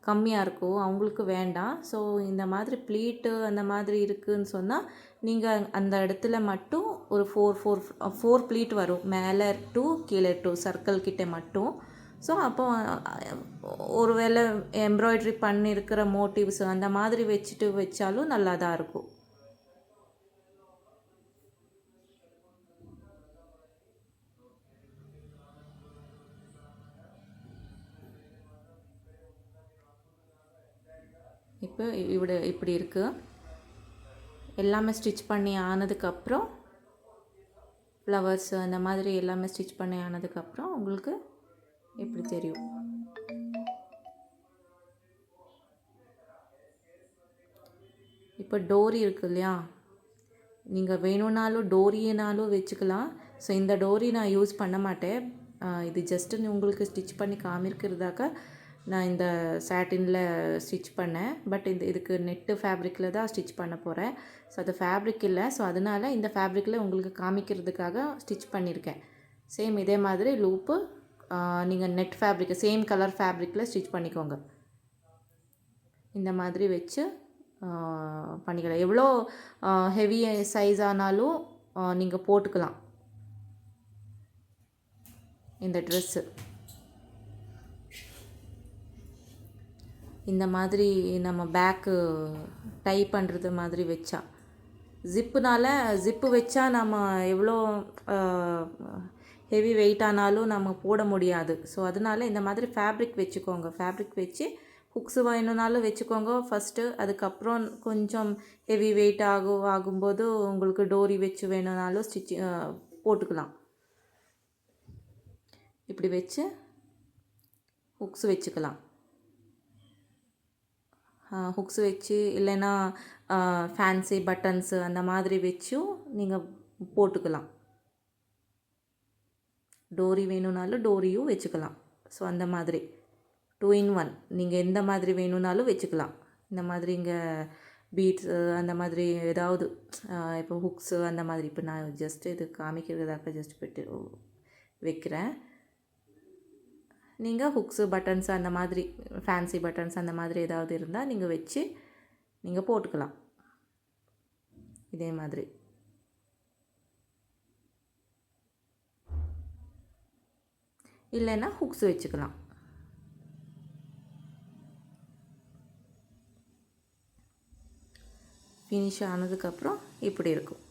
கம்மியாக இருக்கும். அவங்களுக்கு வேண்டாம். ஸோ இந்த மாதிரி ப்ளீட்டு அந்த மாதிரி இருக்குதுன்னு சொன்னால் நீங்கள் அந்த இடத்துல மட்டும் ஒரு 4 ப்ளீட் வரும். மேலே 2 கீழே 2 சர்க்கிள் கிட்டே மட்டும். ஸோ அப்போ ஒரு வேளை எம்ப்ராய்ட்ரி பண்ணியிருக்கிற மோட்டிவ்ஸ் அந்த மாதிரி வச்சாலும் நல்லா தான் இருக்கும். இப்போ இப்படி இருக்குது. எல்லாமே ஸ்டிச் பண்ணி ஆனதுக்கப்புறம் ஃப்ளவர்ஸ் அந்த மாதிரி எல்லாமே ஸ்டிச் பண்ணி ஆனதுக்கப்புறம் உங்களுக்கு எப்படி தெரியும். இப்போ டோரி இருக்குது இல்லையா, நீங்கள் வேணும்னாலும் டோரினாலும் வச்சுக்கலாம். ஸோ இந்த டோரி நான் யூஸ் பண்ண மாட்டேன். இது ஜஸ்ட்டு உங்களுக்கு ஸ்டிச் பண்ணி காமிக்கிறதாக நான் இந்த சாட்டினில் ஸ்டிச் பண்ணேன். பட் இதுக்கு நெட்டு ஃபேப்ரிக்கில் தான் ஸ்டிச் பண்ண போகிறேன். ஸோ அது ஃபேப்ரிக் இல்லை. ஸோ அதனால் இந்த ஃபேப்ரிக்கில் உங்களுக்கு காமிக்கிறதுக்காக ஸ்டிச் பண்ணியிருக்கேன். சேம் இதே மாதிரி லூப்பு நீங்கள் நெட் ஃபேப்ரிக் சேம் கலர் ஃபேப்ரிக்கில் ஸ்டிச் பண்ணிக்கோங்க. இந்த மாதிரி வச்சு பண்ணிக்கலாம். எவ்வளோ ஹெவி சைஸ் ஆனாலும் நீங்கள் போட்டுக்கலாம் இந்த ட்ரெஸ்ஸு. இந்த மாதிரி நம்ம பேக்கு டை பண்ணுறது மாதிரி வச்சா, ஜிப்பு வச்சா நம்ம எவ்வளோ ஹெவி வெயிட் ஆனாலும் நம்ம போட முடியாது. ஸோ அதனால் இந்த மாதிரி ஃபேப்ரிக் வச்சுக்கோங்க. ஃபேப்ரிக் வச்சு ஹுக்ஸு வேணும்னாலும் வச்சுக்கோங்க ஃபஸ்ட்டு. அதுக்கப்புறம் கொஞ்சம் ஹெவி வெயிட் ஆகும்போது உங்களுக்கு டோரி வச்சு வேணும்னாலும் போட்டுக்கலாம். இப்படி வச்சு ஹுக்ஸ் வச்சுக்கலாம். ஹுக்ஸ் வச்சு இல்லைன்னா ஃபேன்சி பட்டன்ஸு அந்த மாதிரி வச்சும் நீங்கள் போட்டுக்கலாம். டோரி வேணும்னாலும் டோரியும் வச்சுக்கலாம். ஸோ அந்த மாதிரி 2 in 1 நீங்கள் எந்த மாதிரி வேணும்னாலும் வச்சுக்கலாம். இந்த மாதிரி இங்கே பீட்ஸு அந்த மாதிரி ஏதாவது இப்போ ஹுக்ஸு அந்த மாதிரி இப்போ நான் ஜஸ்ட்டு இது காமிக்கிறதாக ஜஸ்ட் வைக்கிறேன். நீங்கள் ஹுக்ஸு பட்டன்ஸ் அந்த மாதிரி ஃபேன்சி பட்டன்ஸ் அந்த மாதிரி ஏதாவது இருந்தால் நீங்கள் வச்சு நீங்கள் போட்டுக்கலாம். இதே மாதிரி இல்லைன்னா ஹுக்ஸ் வச்சுக்கலாம். ஃபினிஷ் ஆனதுக்கப்புறம் இப்படி இருக்கும்.